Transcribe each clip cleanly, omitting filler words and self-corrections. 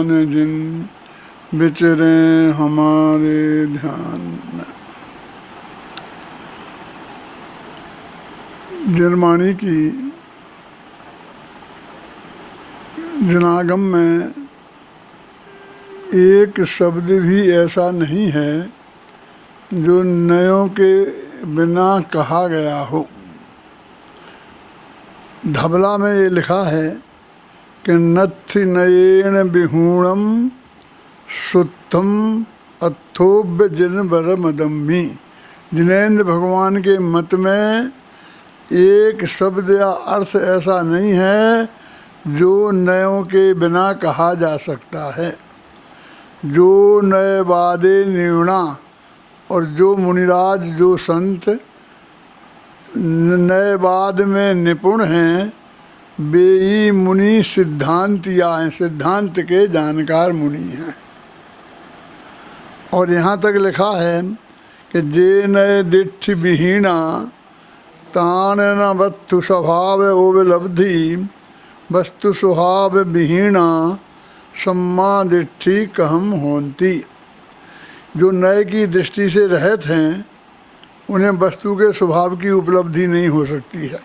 मान जिन विचरे हमारे ध्यान में। जनवाणी की जनागम में एक शब्द भी ऐसा नहीं है जो नयों के बिना कहा गया हो। धबला में ये लिखा है कि नत्थि नयेन विहूणम सुत्थम अथोभ्य जिन बर मदम्मी। जिनेन्द्र भगवान के मत में एक शब्द या अर्थ ऐसा नहीं है जो नयों के बिना कहा जा सकता है। जो नए वादे निवणा, और जो मुनिराज जो संत नए वाद में निपुण हैं, वे मुनि सिद्धांतिया हैं, सिद्धांत के जानकार मुनि हैं। और यहाँ तक लिखा है कि जे नए दिठ्ठ विहीणा तान न वस्तु स्वभाव ओवलब्धि वस्तु स्वभाव विहीणा सम्मा दिठ्ठी कहम होंती। जो नए की दृष्टि से रहित हैं उन्हें वस्तु के स्वभाव की उपलब्धि नहीं हो सकती है,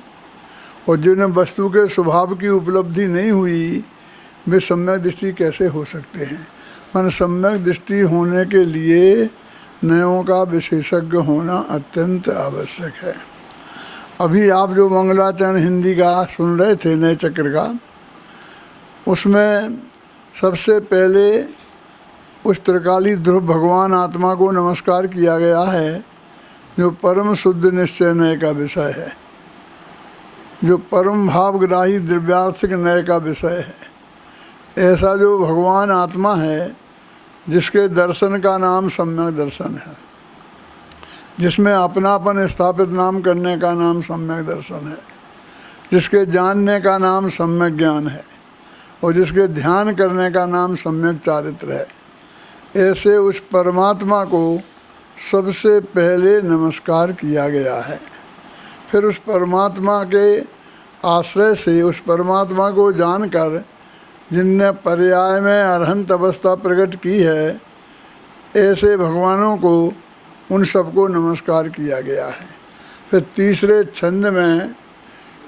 और जिन्हें वस्तु के स्वभाव की उपलब्धि नहीं हुई वे सम्यक दृष्टि कैसे हो सकते हैं। मन सम्यक दृष्टि होने के लिए नयों का विशेषज्ञ होना अत्यंत आवश्यक है। अभी आप जो मंगलाचरण हिंदी का सुन रहे थे नए चक्र का, उसमें सबसे पहले उस त्रिकाली ध्रुव भगवान आत्मा को नमस्कार किया गया है जो परम शुद्ध निश्चय नय का विषय है, जो परम भावग्राही द्रव्यार्थिक नय का विषय है। ऐसा जो भगवान आत्मा है जिसके दर्शन का नाम सम्यक दर्शन है, जिसमें अपनापन स्थापित नाम करने का नाम सम्यक दर्शन है, जिसके जानने का नाम सम्यक ज्ञान है, और जिसके ध्यान करने का नाम सम्यक चारित्र है। ऐसे उस परमात्मा को सबसे पहले नमस्कार किया गया है। फिर उस परमात्मा के आश्रय से उस परमात्मा को जानकर जिनने पर्याय में अरहंत अवस्था प्रकट की है, ऐसे भगवानों को उन सबको नमस्कार किया गया है। फिर तीसरे छंद में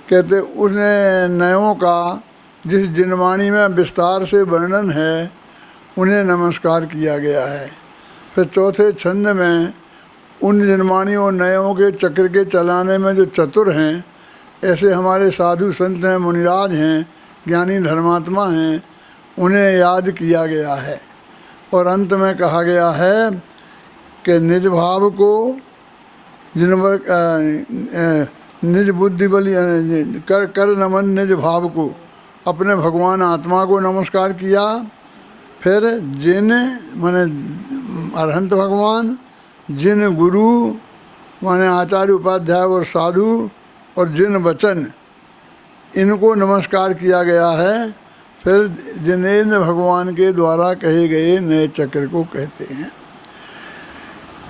कहते उन्हें नयों का जिस जिनवाणी में विस्तार से वर्णन है उन्हें नमस्कार किया गया है। फिर चौथे छंद में उन जिनवाणी और नयों के चक्र के चलाने में जो चतुर हैं, ऐसे हमारे साधु संत हैं, मुनिराज हैं, ज्ञानी धर्मात्मा हैं, उन्हें याद किया गया है। और अंत में कहा गया है कि निज भाव को जिन पर निज बुद्धि बलि कर नमन निज भाव को, अपने भगवान आत्मा को नमस्कार किया। फिर जिन माने अरहंत भगवान, जिन गुरु माने आचार्य उपाध्याय और साधु, और जिन वचन, इनको नमस्कार किया गया है। फिर जिनेन्द्र भगवान के द्वारा कहे गए नए चक्र को कहते हैं।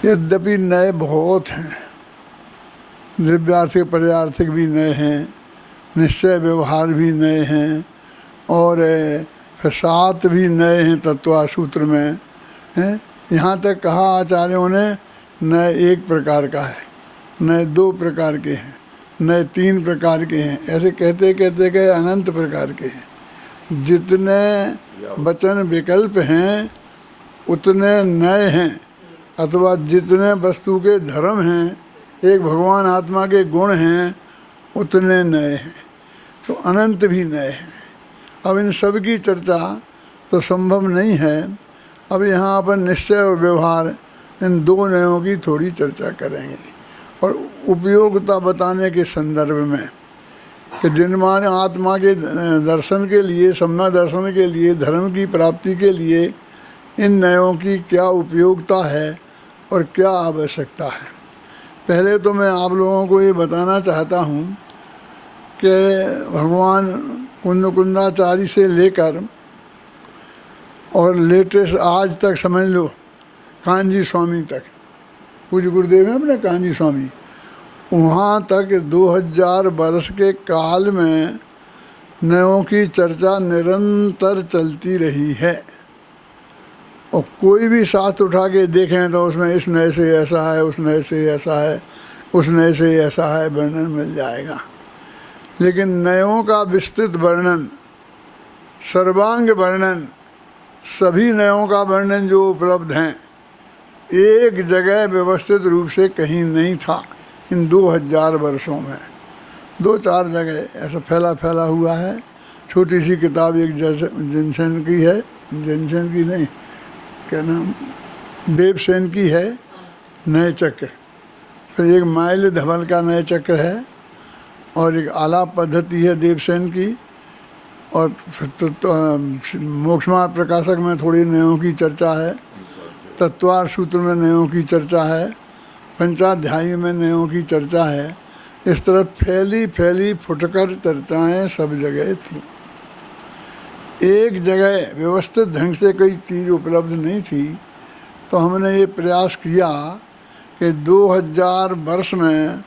यद्यपि नए बहुत हैं, द्रव्यार्थिक पर्यार्थिक भी नए हैं, निश्चय व्यवहार भी नए हैं, और फिर 7 भी नए हैं तत्वा सूत्र में हैं। यहाँ तक कहा आचार्यों ने नए 1 प्रकार का है, नए 2 प्रकार के हैं, नए 3 प्रकार के हैं, ऐसे कहते कहते गए अनंत प्रकार के हैं। जितने वचन विकल्प हैं उतने नए हैं, अथवा जितने वस्तु के धर्म हैं, एक भगवान आत्मा के गुण हैं, उतने नए हैं, तो अनंत भी नए हैं। अब इन सब की चर्चा तो संभव नहीं है। अब यहाँ अपन निश्चय और व्यवहार इन 2 नयों की थोड़ी चर्चा करेंगे, और उपयोगिता बताने के संदर्भ में कि जिनमान आत्मा के दर्शन के लिए, सम्यक दर्शन के लिए, धर्म की प्राप्ति के लिए इन नयों की क्या उपयोगिता है और क्या आवश्यकता है। पहले तो मैं आप लोगों को ये बताना चाहता हूँ कि भगवान कुंदाचारी से लेकर और लेटेस्ट आज तक समझ लो कांजी स्वामी तक, पूज्य गुरुदेव हैं अपने कांजी स्वामी, वहाँ तक 2000 वर्ष के काल में नयों की चर्चा निरंतर चलती रही है। और कोई भी शास्त्र उठा के देखें तो उसमें इस नए से ऐसा है, उस नए से ऐसा है, उस नए से ऐसा है, वर्णन मिल जाएगा। लेकिन नयों का विस्तृत वर्णन, सर्वांग वर्णन, सभी नयों का वर्णन जो उपलब्ध हैं, एक जगह व्यवस्थित रूप से कहीं नहीं था इन 2000 वर्षों में। 2-4 जगह ऐसा फैला फैला हुआ है। छोटी सी किताब एक जनसेन की है, जनसेन की नहीं, क्या नाम, देवसेन की है, नए चक्र। फिर एक माइल धवल का नए चक्र है, और एक आलाप पद्धति है देवसेन की, और मोक्षमार्ग प्रकाशक में थोड़ी नयों की चर्चा है, तत्वार सूत्र में नयों की चर्चा है, पंचाध्यायी में नयों की चर्चा है। इस तरह फैली फैली फुटकर चर्चाएं सब जगह थी। एक जगह व्यवस्थित ढंग से कोई चीज़ उपलब्ध नहीं थी, तो हमने ये प्रयास किया कि 2000 वर्ष में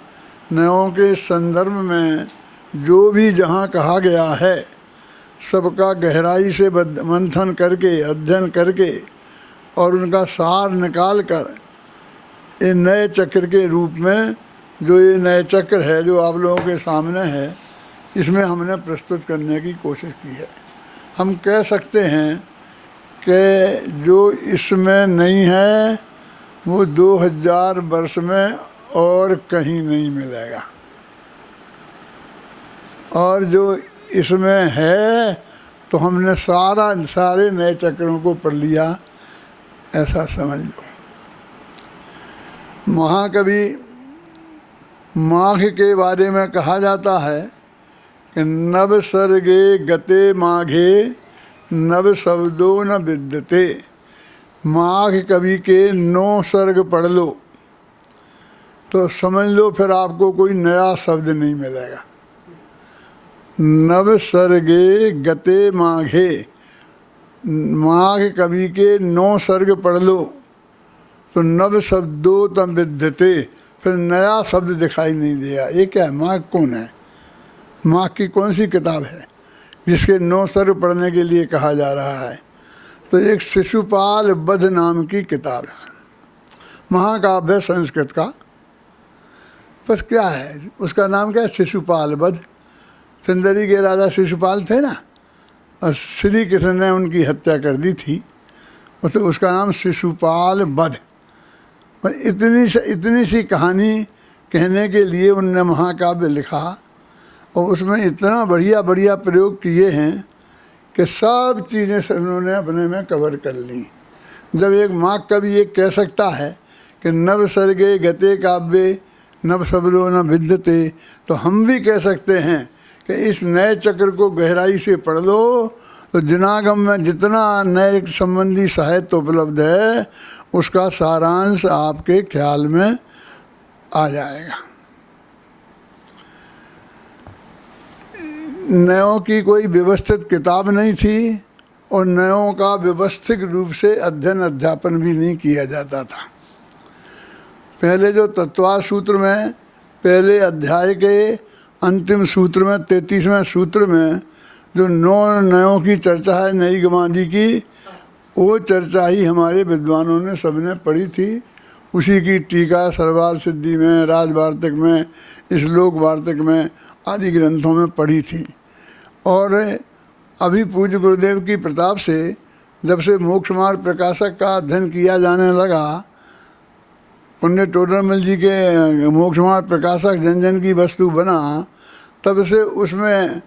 नयों के संदर्भ में जो भी जहाँ कहा गया है, सबका गहराई से मंथन करके, अध्ययन करके, और उनका सार निकाल कर ये नए चक्र के रूप में, जो ये नए चक्र है जो आप लोगों के सामने है, इसमें हमने प्रस्तुत करने की कोशिश की है। हम कह सकते हैं कि जो इसमें नहीं है वो 2000 वर्ष में और कहीं नहीं मिलेगा, और जो इसमें है तो हमने सारे नए चक्रों को पढ़ लिया, ऐसा समझ लो। महाकवि माघ के बारे में कहा जाता है कि नव सर्गे गते माघे नव शब्दो न विद्यते। माघ कवि के 9 सर्ग पढ़ लो तो समझ लो फिर आपको कोई नया शब्द नहीं मिलेगा। नव सर्गे गते माघे, माघ कवि के 9 सर्ग पढ़ लो तो नव शब्दो तम विद्यते, फिर नया शब्द दिखाई नहीं देगा। ये क्या है? माघ कौन है? माघ की कौन सी किताब है जिसके 9 सर्ग पढ़ने के लिए कहा जा रहा है? तो एक शिशुपाल वध नाम की किताब है, महाकाव्य संस्कृत का। बस क्या है उसका नाम, क्या है? शिशुपाल वध। सुंदरी के राजा शिशुपाल थे ना, और श्री कृष्ण ने उनकी हत्या कर दी थी, तो उसका नाम शिशुपाल वध। इतनी सी कहानी कहने के लिए उनने महाकाव्य लिखा, और उसमें इतना बढ़िया बढ़िया प्रयोग किए हैं कि सब चीज़ें उन्होंने अपने में कवर कर ली। जब एक माघ कवि ये कह सकता है कि नव सर्गे गते काव्ये नव शब्दो न विद्यते, तो हम भी कह सकते हैं कि इस नए चक्र को गहराई से पढ़ लो तो जिनागम में जितना नए संबंधी साहित्य उपलब्ध है उसका सारांश आपके ख्याल में आ जाएगा। नयों की कोई व्यवस्थित किताब नहीं थी, और नयों का व्यवस्थित रूप से अध्ययन अध्यापन भी नहीं किया जाता था। पहले जो तत्वा सूत्र में पहले अध्याय के अंतिम सूत्र में 33वें सूत्र में जो 9 नयों की चर्चा है, नई गमादी की, वो चर्चा ही हमारे विद्वानों ने सबने पढ़ी थी। उसी की टीका सरवार सिद्धि में, राजवार्तिक में, श्लोक वार्तिक में आदि ग्रंथों में पढ़ी थी। और अभी पूज्य गुरुदेव की प्रताप से जब से मोक्ष मार्ग प्रकाशक का अध्ययन किया जाने लगा, पुण्य टोडरमल जी के मोक्ष मार्ग प्रकाशक जन जन की वस्तु बना, तब से उसमें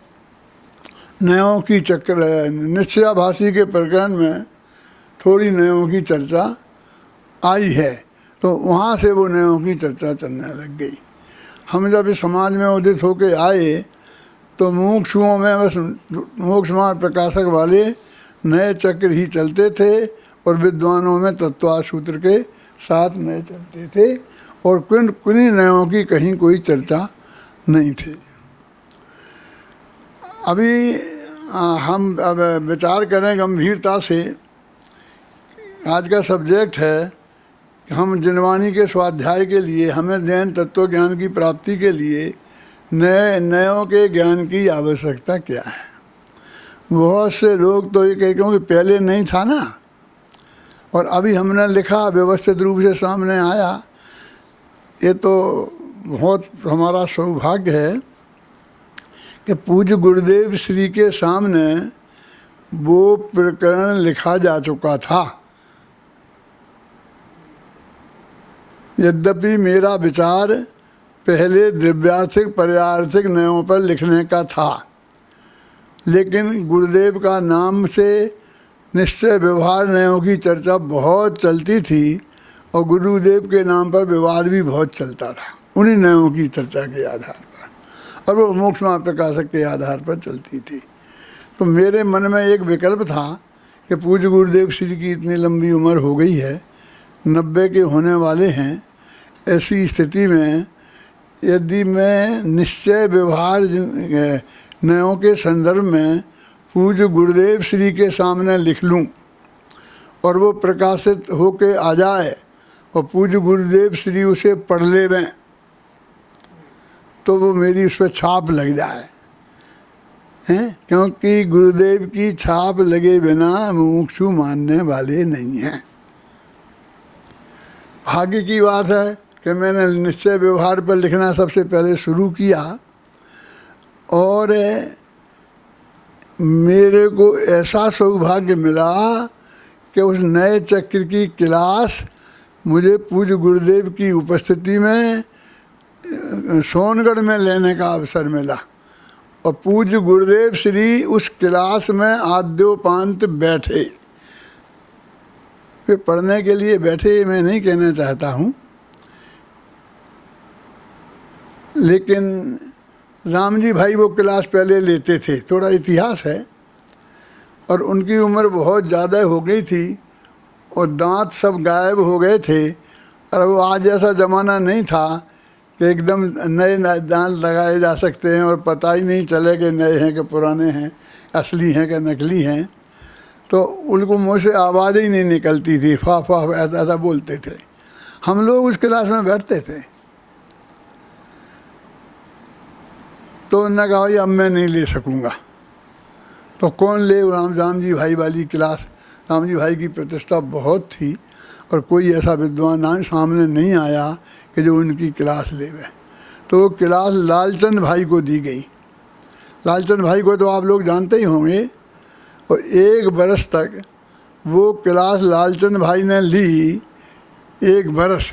नयों की चक्र, निश्चयाभासी के प्रकरण में थोड़ी नयों की चर्चा आई है, तो वहाँ से वो नयों की चर्चा चलने लग गई। हम जब इस समाज में उदित होके आए तो मुमुक्षुओं में बस मोक्ष मार्ग प्रकाशक वाले नए चक्र ही चलते थे, और विद्वानों में तत्वा सूत्र के साथ नए चलते थे, और किन्हीं नयों की कहीं कोई चर्चा नहीं थी। अभी हम अब विचार करें गंभीरता से। आज का सब्जेक्ट है कि हम जिनवाणी के स्वाध्याय के लिए, हमें ध्यान तत्व ज्ञान की प्राप्ति के लिए नयों के ज्ञान की आवश्यकता क्या है। बहुत से लोग तो ये कहते हैं कि पहले नहीं था ना, और अभी हमने लिखा, व्यवस्थित रूप से सामने आया। ये तो बहुत हमारा सौभाग्य है कि पूज्य गुरुदेव श्री के सामने वो प्रकरण लिखा जा चुका था। यद्यपि मेरा विचार पहले द्रव्यार्थिक पर्यार्थिक न्यायों पर लिखने का था, लेकिन गुरुदेव का नाम से निश्चय व्यवहार न्यायों की चर्चा बहुत चलती थी और गुरुदेव के नाम पर विवाद भी बहुत चलता था, उन्हीं न्यायों की चर्चा के आधार पर, और वो मोक्ष मार्ग प्रकाशक के आधार पर चलती थी। तो मेरे मन में एक विकल्प था कि पूज्य गुरुदेव श्री की इतनी लंबी उम्र हो गई है, 90 के होने वाले हैं। ऐसी स्थिति में यदि मैं निश्चय व्यवहार न्यायों के संदर्भ में पूज्य गुरुदेव श्री के सामने लिख लूँ और वो प्रकाशित होके आ जाए और पूज्य गुरुदेव श्री उसे पढ़ लेवें, तो वो मेरी उस पर छाप लग जाए हैं, क्योंकि गुरुदेव की छाप लगे बिना मुमुक्षु मानने वाले नहीं हैं। भाग्य की बात है कि मैंने निश्चय व्यवहार पर लिखना सबसे पहले शुरू किया और मेरे को ऐसा सौभाग्य मिला कि उस नए चक्र की क्लास मुझे पूज्य गुरुदेव की उपस्थिति में सोनगढ़ में लेने का अवसर मिला और पूज्य गुरुदेव श्री उस क्लास में आद्योपांत बैठे। वे पढ़ने के लिए बैठे, मैं नहीं कहना चाहता हूँ, लेकिन राम जी भाई वो क्लास पहले लेते थे, थोड़ा इतिहास है, और उनकी उम्र बहुत ज़्यादा हो गई थी और दांत सब गायब हो गए थे। और वो आज जैसा ज़माना नहीं था कि एकदम नए दांत लगाए जा सकते हैं और पता ही नहीं चले कि नए हैं कि पुराने हैं, असली हैं कि नकली हैं। तो उनको मुँह से आवाज़ ही नहीं निकलती थी, फा फा ऐसा ऐसा बोलते थे। हम लोग उस क्लास में बैठते थे, तो उन्होंने कहा भाई अब मैं नहीं ले सकूँगा। तो कौन ले, राम जी भाई वाली क्लास, राम जी भाई की प्रतिष्ठा बहुत थी और कोई ऐसा विद्वान सामने नहीं आया कि जो उनकी क्लास लेवे। तो वो क्लास लालचंद भाई को दी गई। लालचंद भाई को तो आप लोग जानते ही होंगे, और 1 बरस तक वो क्लास लालचंद भाई ने ली, 1 बरस,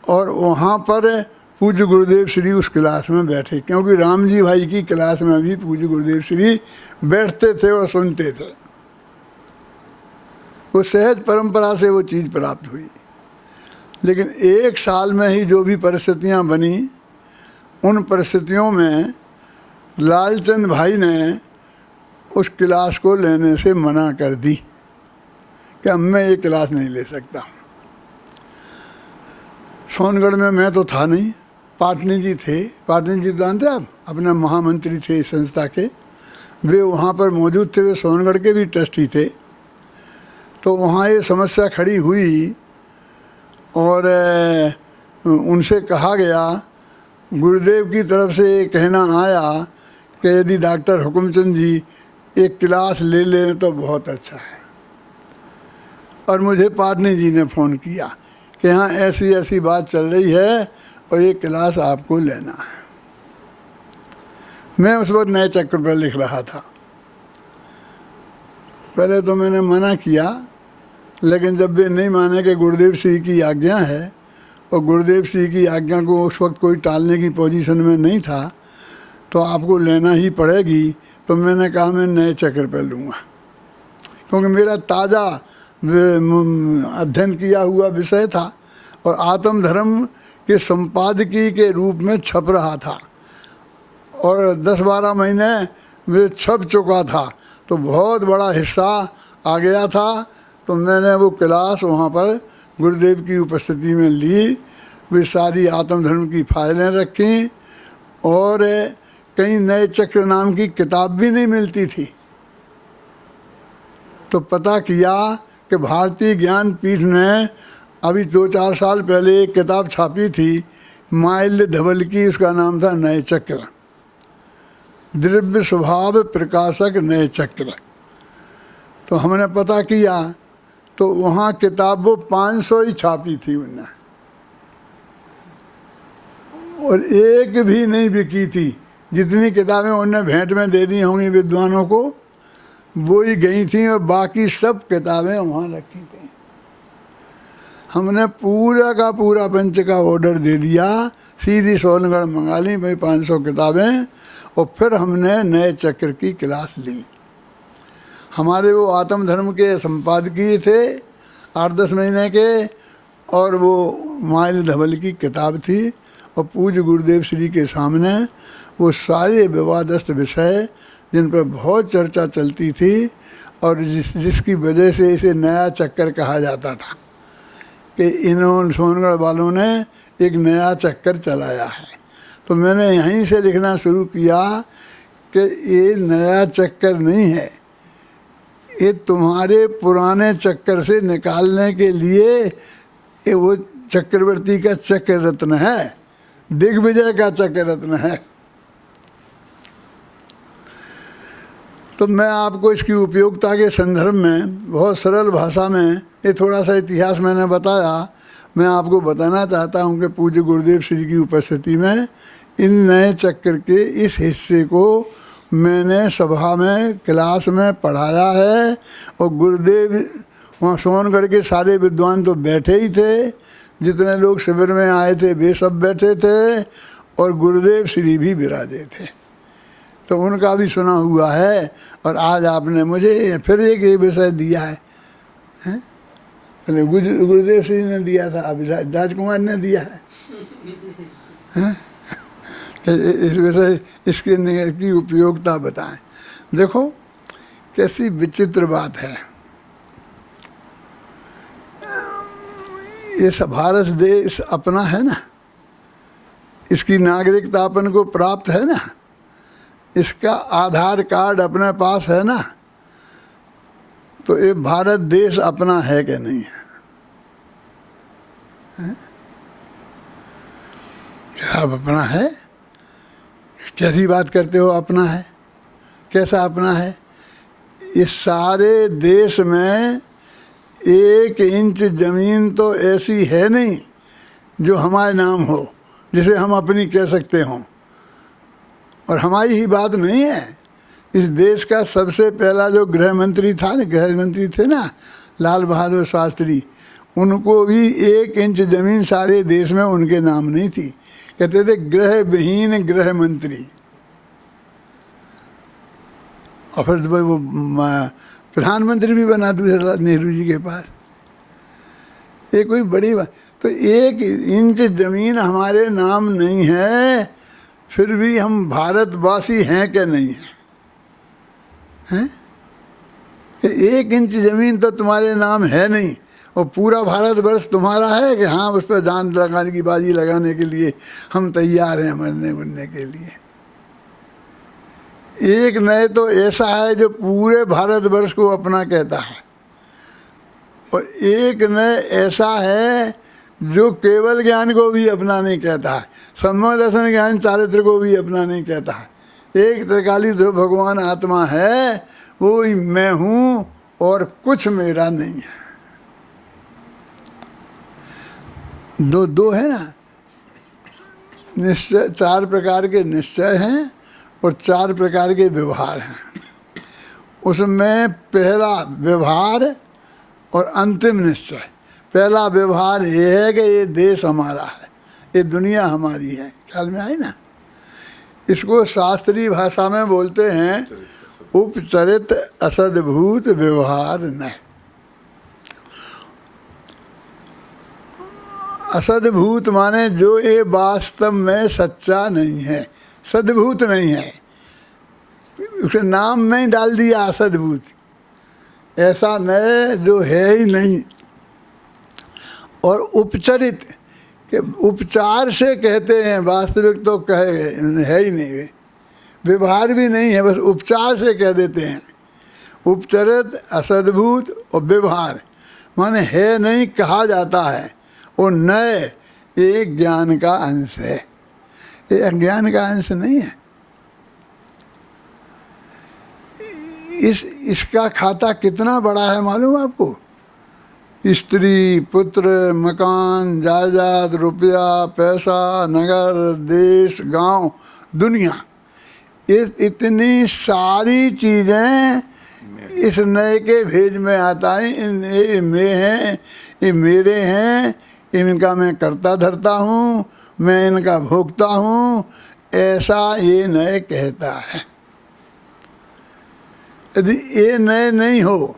और वहाँ पर पूज्य गुरुदेव श्री उस क्लास में बैठे, क्योंकि राम जी भाई की क्लास में भी पूज्य गुरुदेव श्री बैठते थे और सुनते थे। वो सहज परंपरा से वो चीज़ प्राप्त हुई। लेकिन 1 साल में ही जो भी परिस्थितियाँ बनी, उन परिस्थितियों में लालचंद भाई ने उस क्लास को लेने से मना कर दी कि अब मैं ये क्लास नहीं ले सकता। सोनगढ़ में मैं तो था नहीं, पाटनी जी थे। पाटनी जी जानते आप, अपने महामंत्री थे इस संस्था के, वे वहाँ पर मौजूद थे। वे सोनगढ़ के भी ट्रस्टी थे। तो वहाँ ये समस्या खड़ी हुई और उनसे कहा गया, गुरुदेव की तरफ से कहना आया कि यदि डॉक्टर हुकुमचंद जी एक क्लास ले लें तो बहुत अच्छा है। और मुझे पाटनी जी ने फ़ोन किया कि हाँ ऐसी ऐसी बात चल रही है और ये क्लास आपको लेना है। मैं उस वक्त नए चक्र पर लिख रहा था। पहले तो मैंने मना किया, लेकिन जब वे नहीं माने कि गुरुदेव श्री की आज्ञा है और गुरुदेव श्री की आज्ञा को उस वक्त कोई टालने की पोजीशन में नहीं था, तो आपको लेना ही पड़ेगी। तो मैंने कहा मैं नए चक्र पर लूँगा, क्योंकि मेरा ताज़ा अध्ययन किया हुआ विषय था और आत्मधर्म के संपादकीय के रूप में छप रहा था और 10-12 महीने वे छप चुका था, तो बहुत बड़ा हिस्सा आ गया था। तो मैंने वो क्लास वहाँ पर गुरुदेव की उपस्थिति में ली। वे सारी आत्मधर्म की फाइलें रखीं और कहीं नए चक्र नाम की किताब भी नहीं मिलती थी। तो पता किया कि भारतीय ज्ञान पीठ ने अभी 2-4 साल पहले एक किताब छापी थी, माल्य धवल की, उसका नाम था नए चक्र, द्रव्य स्वभाव प्रकाशक नए चक्र। तो हमने पता किया तो वहाँ किताब वो 500 ही छापी थी उन्हें, और एक भी नहीं बिकी थी। जितनी किताबें उन्हें भेंट में दे दी होंगी विद्वानों को, वो ही गई थी, और बाकी सब किताबें वहाँ रखी थी। हमने पूरा का पूरा पंच का ऑर्डर दे दिया, सीधी सोनगढ़ मंगा ली भाई 500 किताबें, और फिर हमने नए चक्र की क्लास ली। हमारे वो आत्म धर्म के संपादकीय थे 8-10 महीने के, और वो माइल धवल की किताब थी, और पूज्य गुरुदेव श्री के सामने वो सारे विवादस्थ विषय जिन पर बहुत चर्चा चलती थी, और जिसकी वजह से इसे नया चक्कर कहा जाता था कि इन्होंने सोनगढ़ वालों ने एक नया चक्कर चलाया है। तो मैंने यहीं से लिखना शुरू किया कि ये नया चक्कर नहीं है, ये तुम्हारे पुराने चक्कर से निकालने के लिए ये वो चक्रवर्ती का चक्र रत्न है, दिग्विजय का चक्र रत्न है। तो मैं आपको इसकी उपयोगिता के संदर्भ में बहुत सरल भाषा में, ये थोड़ा सा इतिहास मैंने बताया, मैं आपको बताना चाहता हूँ कि पूज्य गुरुदेव श्री की उपस्थिति में इन नए चक्र के इस हिस्से को मैंने सभा में क्लास में पढ़ाया है, और गुरुदेव वहाँ सोनगढ़ के सारे विद्वान तो बैठे ही थे, जितने लोग शिविर में आए थे वे सब बैठे थे, और गुरुदेव श्री भी विराजे थे, तो उनका भी सुना हुआ है। और आज आपने मुझे फिर एक विषय दिया है, पहले गुरुदेव श्री ने दिया था, अभी राजकुमार ने दिया है, इस विषय इसके की उपयोगिता बताएं। देखो कैसी विचित्र बात है, ये सब भारत देश अपना है ना, इसकी नागरिकता अपन को प्राप्त है ना, इसका आधार कार्ड अपने पास है ना, तो ये भारत देश अपना है कि नहीं है? क्या अब अपना है? कैसी बात करते हो अपना है? कैसा अपना है? इस सारे देश में 1 इंच ज़मीन तो ऐसी है नहीं जो हमारे नाम हो, जिसे हम अपनी कह सकते हों। और हमारी ही बात नहीं है, इस देश का सबसे पहला जो गृह मंत्री था, गृह मंत्री थे ना, लाल बहादुर शास्त्री, उनको भी 1 इंच ज़मीन सारे देश में उनके नाम नहीं थी, कहते थे गृह विहीन गृह मंत्री। और फिर वो प्रधानमंत्री भी बना दूसरा नेहरू जी के पास। ये कोई बड़ी बात, तो 1 इंच ज़मीन हमारे नाम नहीं है, फिर भी हम भारतवासी हैं कि नहीं हैं? 1 इंच ज़मीन तो तुम्हारे नाम है नहीं, और पूरा भारतवर्ष तुम्हारा है कि हाँ उस पर जान लगाने की, बाजी लगाने के लिए हम तैयार हैं मरने उड़ने के लिए। एक नए तो ऐसा है जो पूरे भारतवर्ष को अपना कहता है, और एक नए ऐसा है जो केवल ज्ञान को भी अपना नहीं कहता है, सम्यक दर्शन ज्ञान चारित्र को भी अपना नहीं कहता है। एक त्रिकाली ध्रुव भगवान आत्मा है, वो ही मैं हूँ और कुछ मेरा नहीं है। दो है ना निश्चय, 4 प्रकार के निश्चय हैं और 4 प्रकार के व्यवहार हैं। उसमें पहला व्यवहार और अंतिम निश्चय। पहला व्यवहार ये है कि ये देश हमारा है, ये दुनिया हमारी है, ख्याल में आई ना। इसको शास्त्रीय भाषा में बोलते हैं उपचरित असद्भूत व्यवहार न। असद्भूत माने जो ये वास्तव में सच्चा नहीं है, सद्भूत नहीं है, उसे नाम में ही डाल दिया असद्भूत, ऐसा नए जो है ही नहीं। और उपचरित के उपचार से कहते हैं, वास्तविक तो कहे है ही नहीं, वे व्यवहार भी नहीं है, बस उपचार से कह देते हैं। उपचरित असद्भूत और व्यवहार माने है नहीं कहा जाता है, और नए एक ज्ञान का अंश है, ये अज्ञान का अंश नहीं है। इसका खाता कितना बड़ा है मालूम आपको? स्त्री, पुत्र, मकान, जायदाद, रुपया, पैसा, नगर, देश, गांव, दुनिया, इतनी सारी चीज़ें इस नए के भेज में आता है। ये मैं हैं, ये मेरे हैं, इनका मैं करता धरता हूँ, मैं इनका भोगता हूँ, ऐसा ये नए कहता है। यदि ये नए नहीं हो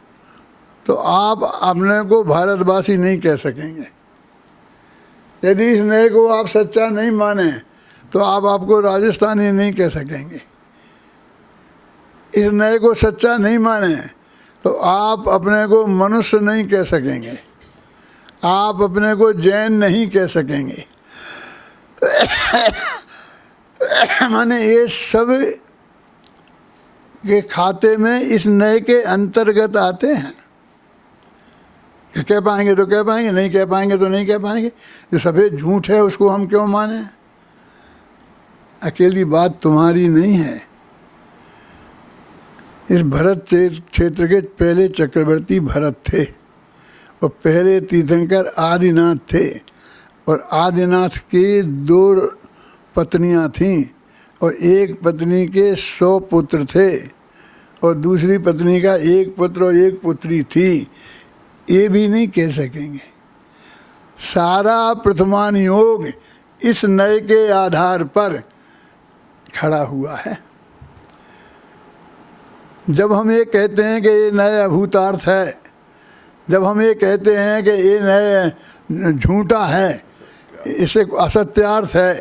तो आप अपने को भारतवासी नहीं कह सकेंगे। यदि इस नए को आप सच्चा नहीं माने तो आप आपको राजस्थानी नहीं कह सकेंगे। इस नए को सच्चा नहीं माने तो आप अपने को मनुष्य नहीं कह सकेंगे, आप अपने को जैन नहीं कह सकेंगे। माने ये सब के खाते में इस नए के अंतर्गत आते हैं। कह पाएंगे तो कह पाएंगे, नहीं कह पाएंगे तो नहीं कह पाएंगे। जो सफ़ेद झूठ है उसको हम क्यों माने? अकेली बात तुम्हारी नहीं है। इस भरत क्षेत्र के पहले चक्रवर्ती भरत थे और पहले तीर्थंकर आदिनाथ थे, और आदिनाथ की 2 पत्नियां थीं और एक पत्नी के 100 पुत्र थे और दूसरी पत्नी का 1 पुत्र और 1 पुत्री थी। ये भी नहीं कह सकेंगे। सारा प्रथमान योग इस नए के आधार पर खड़ा हुआ है। जब हम ये कहते हैं कि ये नए अभूतार्थ है, जब हम ये कहते हैं कि ये नए झूठा है, इसे असत्यार्थ है।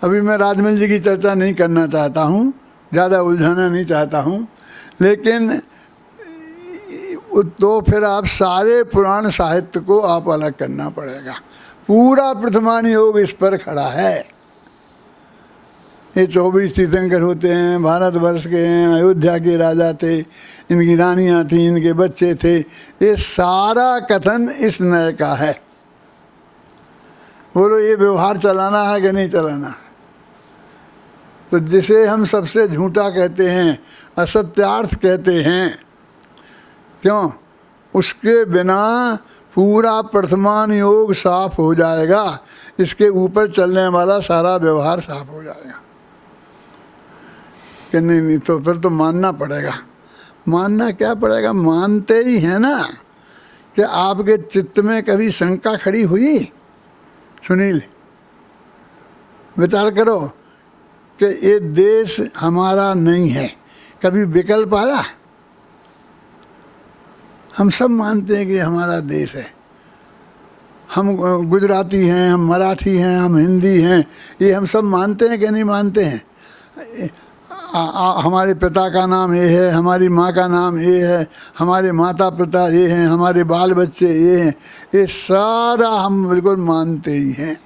अभी मैं राजमल जी की चर्चा नहीं करना चाहता हूँ, ज़्यादा उलझाना नहीं चाहता हूँ, लेकिन तो फिर आप सारे पुराण साहित्य को आप अलग करना पड़ेगा। पूरा प्रथमान योग इस पर खड़ा है। ये 24 तीर्थंकर होते हैं, भारतवर्ष के हैं, अयोध्या के राजा थे, इनकी रानियाँ थीं, इनके बच्चे थे। ये सारा कथन इस नए का है। बोलो ये व्यवहार चलाना है कि नहीं चलाना है? तो जिसे हम सबसे झूठा कहते हैं, असत्यार्थ कहते हैं, क्यों? उसके बिना पूरा प्रथमान योग साफ हो जाएगा, इसके ऊपर चलने वाला सारा व्यवहार साफ हो जाएगा। कि नहीं तो फिर तो मानना पड़ेगा। मानना क्या पड़ेगा? मानते ही हैं ना। कि आपके चित्त में कभी शंका खड़ी हुई? सुनील, विचार करो कि ये देश हमारा नहीं है, कभी विकल्प आया? हम सब मानते हैं कि हमारा देश है। हम गुजराती हैं, हम मराठी हैं, हम हिंदी हैं, ये हम सब मानते हैं कि नहीं मानते हैं? हमारे पिता का नाम ये है, हमारी माँ का नाम ये है, हमारे माता पिता ये हैं, हमारे बाल बच्चे ये हैं, ये सारा हम बिल्कुल मानते ही हैं।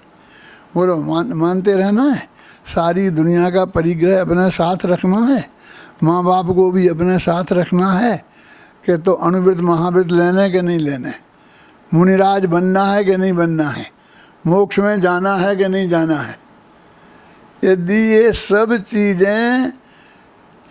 बोलो मानते रहना है। सारी दुनिया का परिग्रह अपने साथ रखना है, माँ बाप को भी अपने साथ रखना है। कि तो अनुवृत्त महावृत्त लेने के नहीं लेने, मुनिराज बनना है कि नहीं बनना है, मोक्ष में जाना है कि नहीं जाना है। यदि ये सब चीज़ें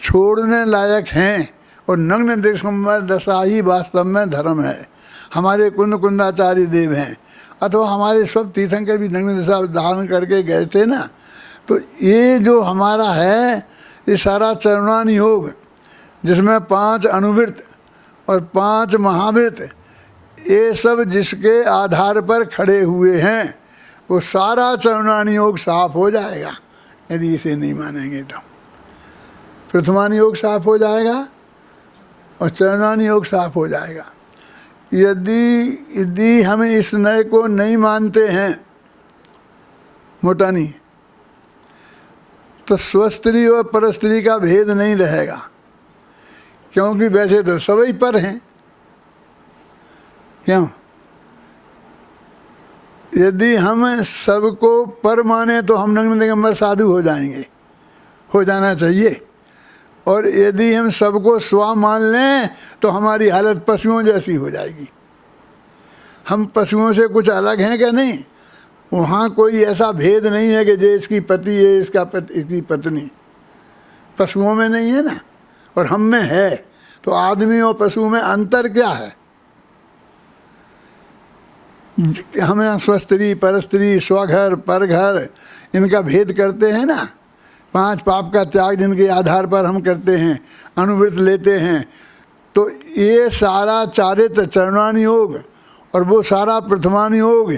छोड़ने लायक हैं और नग्न दिगंबर दशा ही वास्तव में धर्म है, हमारे कुंदाचार्य देव हैं, अथवा हमारे सब तीर्थंकर भी नग्न दशा धारण करके गए थे ना। तो ये जो हमारा है ये सारा चरणान योग, जिसमें 5 अनुवृत्त और 5 महावृत्त, ये सब जिसके आधार पर खड़े हुए हैं, वो सारा चरणान योग साफ हो जाएगा। यदि इसे नहीं मानेंगे तो प्रथमान योग साफ हो जाएगा और चरणान योग साफ हो जाएगा। यदि हम इस नए को नहीं मानते हैं, मोटा नहीं, तो स्वस्त्री और परस्त्री का भेद नहीं रहेगा, क्योंकि वैसे तो सभी पर हैं। क्यों? यदि हम सबको पर माने तो हम नग्न दिगंबर साधु हो जाएंगे, हो जाना चाहिए। और यदि हम सबको स्व मान लें तो हमारी हालत पशुओं जैसी हो जाएगी। हम पशुओं से कुछ अलग हैं क्या? नहीं। वहाँ कोई ऐसा भेद नहीं है कि ये इसकी पति है, इसकी पत्नी। पशुओं में नहीं है ना, और हम में है। तो आदमी और पशु में अंतर क्या है? हमें स्वस्त्री परस्त्री स्वघर परघर इनका भेद करते हैं ना, 5 पाप का त्याग जिनके आधार पर हम करते हैं, अनुव्रत लेते हैं, तो ये सारा चारित्र चरणान योग और वो सारा प्रथमान योग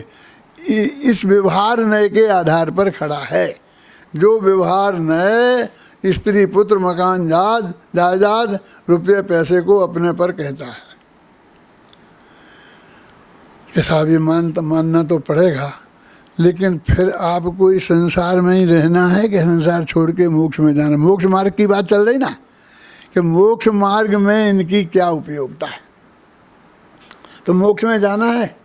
इस व्यवहार नय के आधार पर खड़ा है। जो व्यवहार नय स्त्री पुत्र मकान जायदाद रुपये पैसे को अपने पर कहता है, ऐसा भी मानना तो पड़ेगा। लेकिन फिर आपको इस संसार में ही रहना है कि संसार छोड़ के मोक्ष में जाना? मोक्ष मार्ग की बात चल रही ना, कि मोक्ष मार्ग में इनकी क्या उपयोगिता है? तो मोक्ष में जाना है,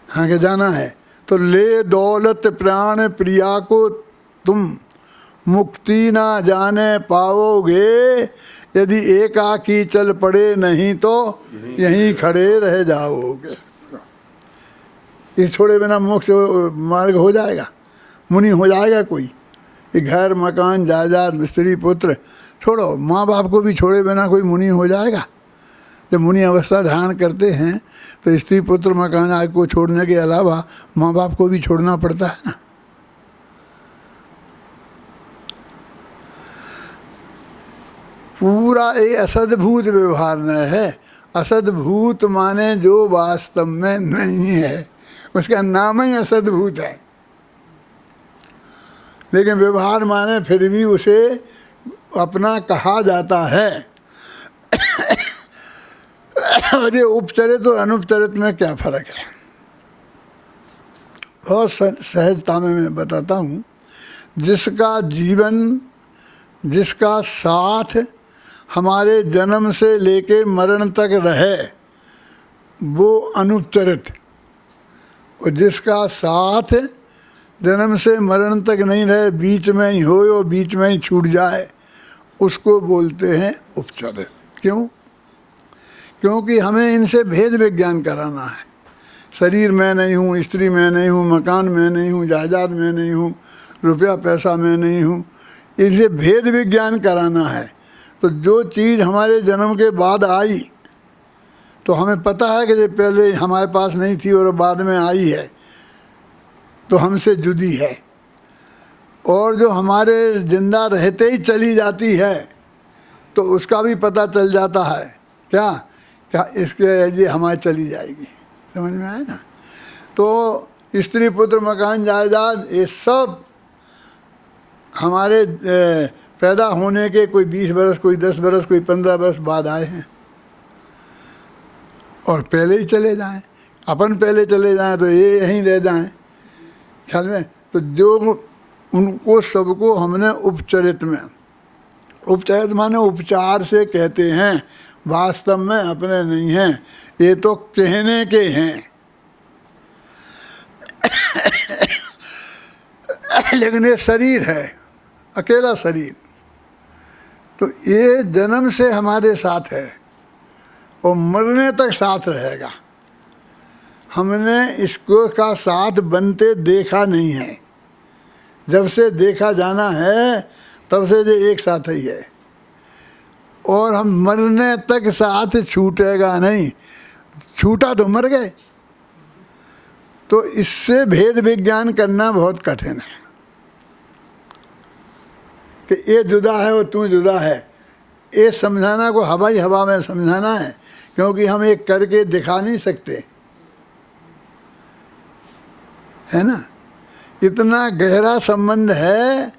हाँ के जाना है तो ले दौलत प्राण प्रिया को तुम मुक्ति ना जाने पाओगे, यदि एकाकी चल पड़े नहीं तो यहीं खड़े रह जाओगे। ये छोड़े बिना मोक्ष मार्ग हो जाएगा? मुनि हो जाएगा कोई? ये घर मकान जायदाद स्त्री पुत्र छोड़ो, माँ बाप को भी छोड़े बिना कोई मुनि हो जाएगा? जब मुनि अवस्था धारण करते हैं तो स्त्री पुत्र मकान आदि को छोड़ने के अलावा माँ बाप को भी छोड़ना पड़ता है ना। पूरा ये असद्भूत व्यवहार न है। असद्भूत माने जो वास्तव में नहीं है, उसका नाम ही असद्भूत है। लेकिन व्यवहार माने फिर भी उसे अपना कहा जाता है। और ये उपचरित और अनुपचरित में क्या फर्क है? बहुत सहजता में मैं बताता हूँ। जिसका जीवन, जिसका साथ हमारे जन्म से लेके मरण तक रहे वो अनुपचरित, और जिसका साथ जन्म से मरण तक नहीं रहे, बीच में ही हो और बीच में ही छूट जाए, उसको बोलते हैं उपचरित। क्यों? क्योंकि हमें इनसे भेद विज्ञान कराना है। शरीर में नहीं हूँ, स्त्री में नहीं हूँ, मकान में नहीं हूँ, जायदाद में नहीं हूँ, रुपया पैसा में नहीं हूँ, इनसे भेद विज्ञान कराना है। तो जो चीज़ हमारे जन्म के बाद आई तो हमें पता है कि ये पहले हमारे पास नहीं थी और बाद में आई है, तो हमसे जुदी है। और जो हमारे जिंदा रहते ही चली जाती है तो उसका भी पता चल जाता है। क्या क्या इसके ये हमारे चली जाएगी, समझ में आए ना? तो स्त्री पुत्र मकान जायदाद ये सब हमारे पैदा होने के कोई 20 बरस, कोई 10 बरस, कोई 15 बरस बाद आए हैं, और पहले ही चले जाएं। अपन पहले चले जाएं तो ये यहीं रह जाएं, ख्याल में। तो जो उनको सबको हमने उपचरित में, उपचरित माने उपचार से कहते हैं, वास्तव में अपने नहीं हैं, ये तो कहने के हैं। लेकिन ये शरीर है, अकेला शरीर, तो ये जन्म से हमारे साथ है और मरने तक साथ रहेगा। हमने इसको का साथ बनते देखा नहीं है। जब से देखा जाना है तब से ये एक साथ ही है, और हम मरने तक साथ छूटेगा नहीं। छूटा तो मर गए। तो इससे भेद विज्ञान करना बहुत कठिन है कि ये जुदा है और तू जुदा है। ये समझाना को हवा ही हवा में समझाना है, क्योंकि हम एक करके दिखा नहीं सकते, है ना। इतना गहरा संबंध है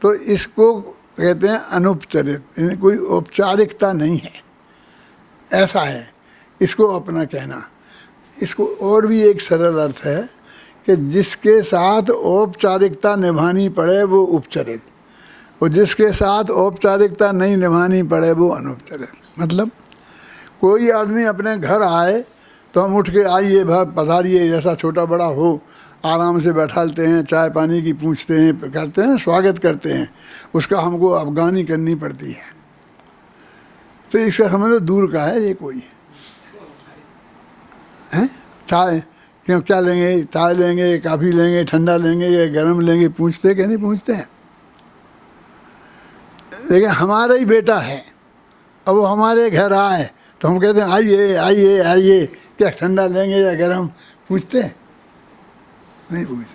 तो इसको कहते हैं अनुपचरित। कोई औपचारिकता नहीं है, ऐसा है इसको अपना कहना। इसको और भी एक सरल अर्थ है कि जिसके साथ औपचारिकता निभानी पड़े वो उपचरित, और जिसके साथ औपचारिकता नहीं निभानी पड़े वो अनुपचरित। मतलब कोई आदमी अपने घर आए तो हम उठ के आइए भाई पधारिए, जैसा छोटा बड़ा हो आराम से बैठालते हैं, चाय पानी की पूछते हैं, करते हैं, स्वागत करते हैं। उसका हमको अफगानी करनी पड़ती है। तो इसका समझ लो दूर का है ये। कोई है चाय क्यों, क्या लेंगे? चाय लेंगे, कॉफ़ी लेंगे, ठंडा लेंगे या गर्म लेंगे, पूछते क्या नहीं पूछते हैं। लेकिन हमारा ही बेटा है और वो हमारे घर आए तो हम कहते हैं आइए आइए आइए, क्या ठंडा लेंगे या गर्म पूछते हैं? नहीं पूछते।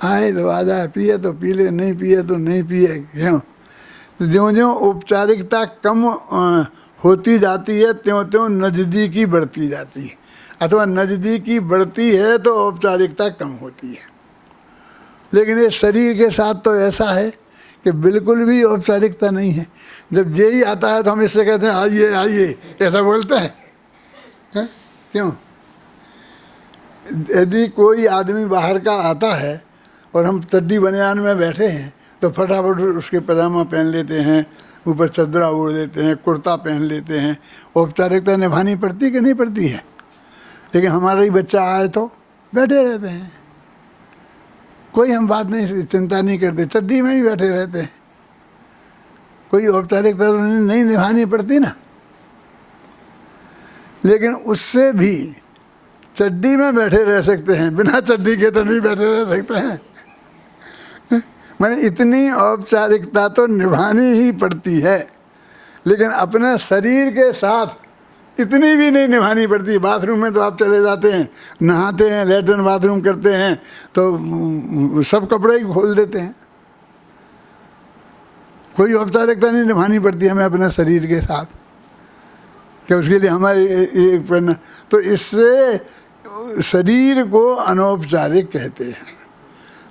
आए तो आ जाए, पिए तो पी ले, नहीं पिए तो नहीं पिए। क्यों? तो ज्यों ज्यों औपचारिकता कम होती जाती है त्यों त्यों नज़दीकी बढ़ती जाती है, अथवा नज़दीकी बढ़ती है तो औपचारिकता कम होती है। लेकिन ये शरीर के साथ तो ऐसा है कि बिल्कुल भी औपचारिकता नहीं है। जब यही आता है तो हम इससे कहते हैं आइए आइए, ऐसा बोलते हैं, हैं? क्यों? यदि कोई आदमी बाहर का आता है और हम चड्डी बनियान में बैठे हैं तो फटाफट उसके पजामा पहन लेते हैं, ऊपर चदरा ओढ़ लेते हैं, कुर्ता पहन लेते हैं। औपचारिकता निभानी पड़ती कि नहीं पड़ती है? लेकिन हमारा ही बच्चा आए तो बैठे रहते हैं, कोई हम बात नहीं, चिंता नहीं करते, चड्डी में ही बैठे रहते हैं। कोई औपचारिकता तो नहीं निभानी पड़ती ना। लेकिन उससे भी चड्डी में बैठे रह सकते हैं, बिना चड्डी के तो नहीं बैठे रह सकते हैं। मैंने इतनी औपचारिकता तो निभानी ही पड़ती है, लेकिन अपने शरीर के साथ इतनी भी नहीं निभानी पड़ती। बाथरूम में तो आप चले जाते हैं, नहाते हैं, लेटरिन बाथरूम करते हैं तो सब कपड़े ही खोल देते हैं। कोई औपचारिकता नहीं निभानी पड़ती हमें अपने शरीर के साथ, कि उसके लिए हमारे एक पहनना। तो इससे शरीर को अनौपचारिक कहते हैं।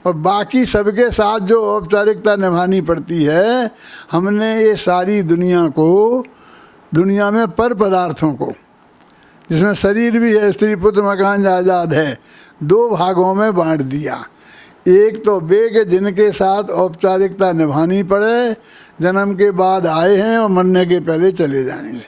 और बाकी सबके साथ जो औपचारिकता निभानी पड़ती है, हमने ये सारी दुनिया को, दुनिया में पर पदार्थों को, जिसमें शरीर भी है, स्त्री पुत्र मकान जायदाद है, दो भागों में बांट दिया। एक तो वे के जिनके साथ औपचारिकता निभानी पड़े, जन्म के बाद आए हैं और मरने के पहले चले जाएंगे।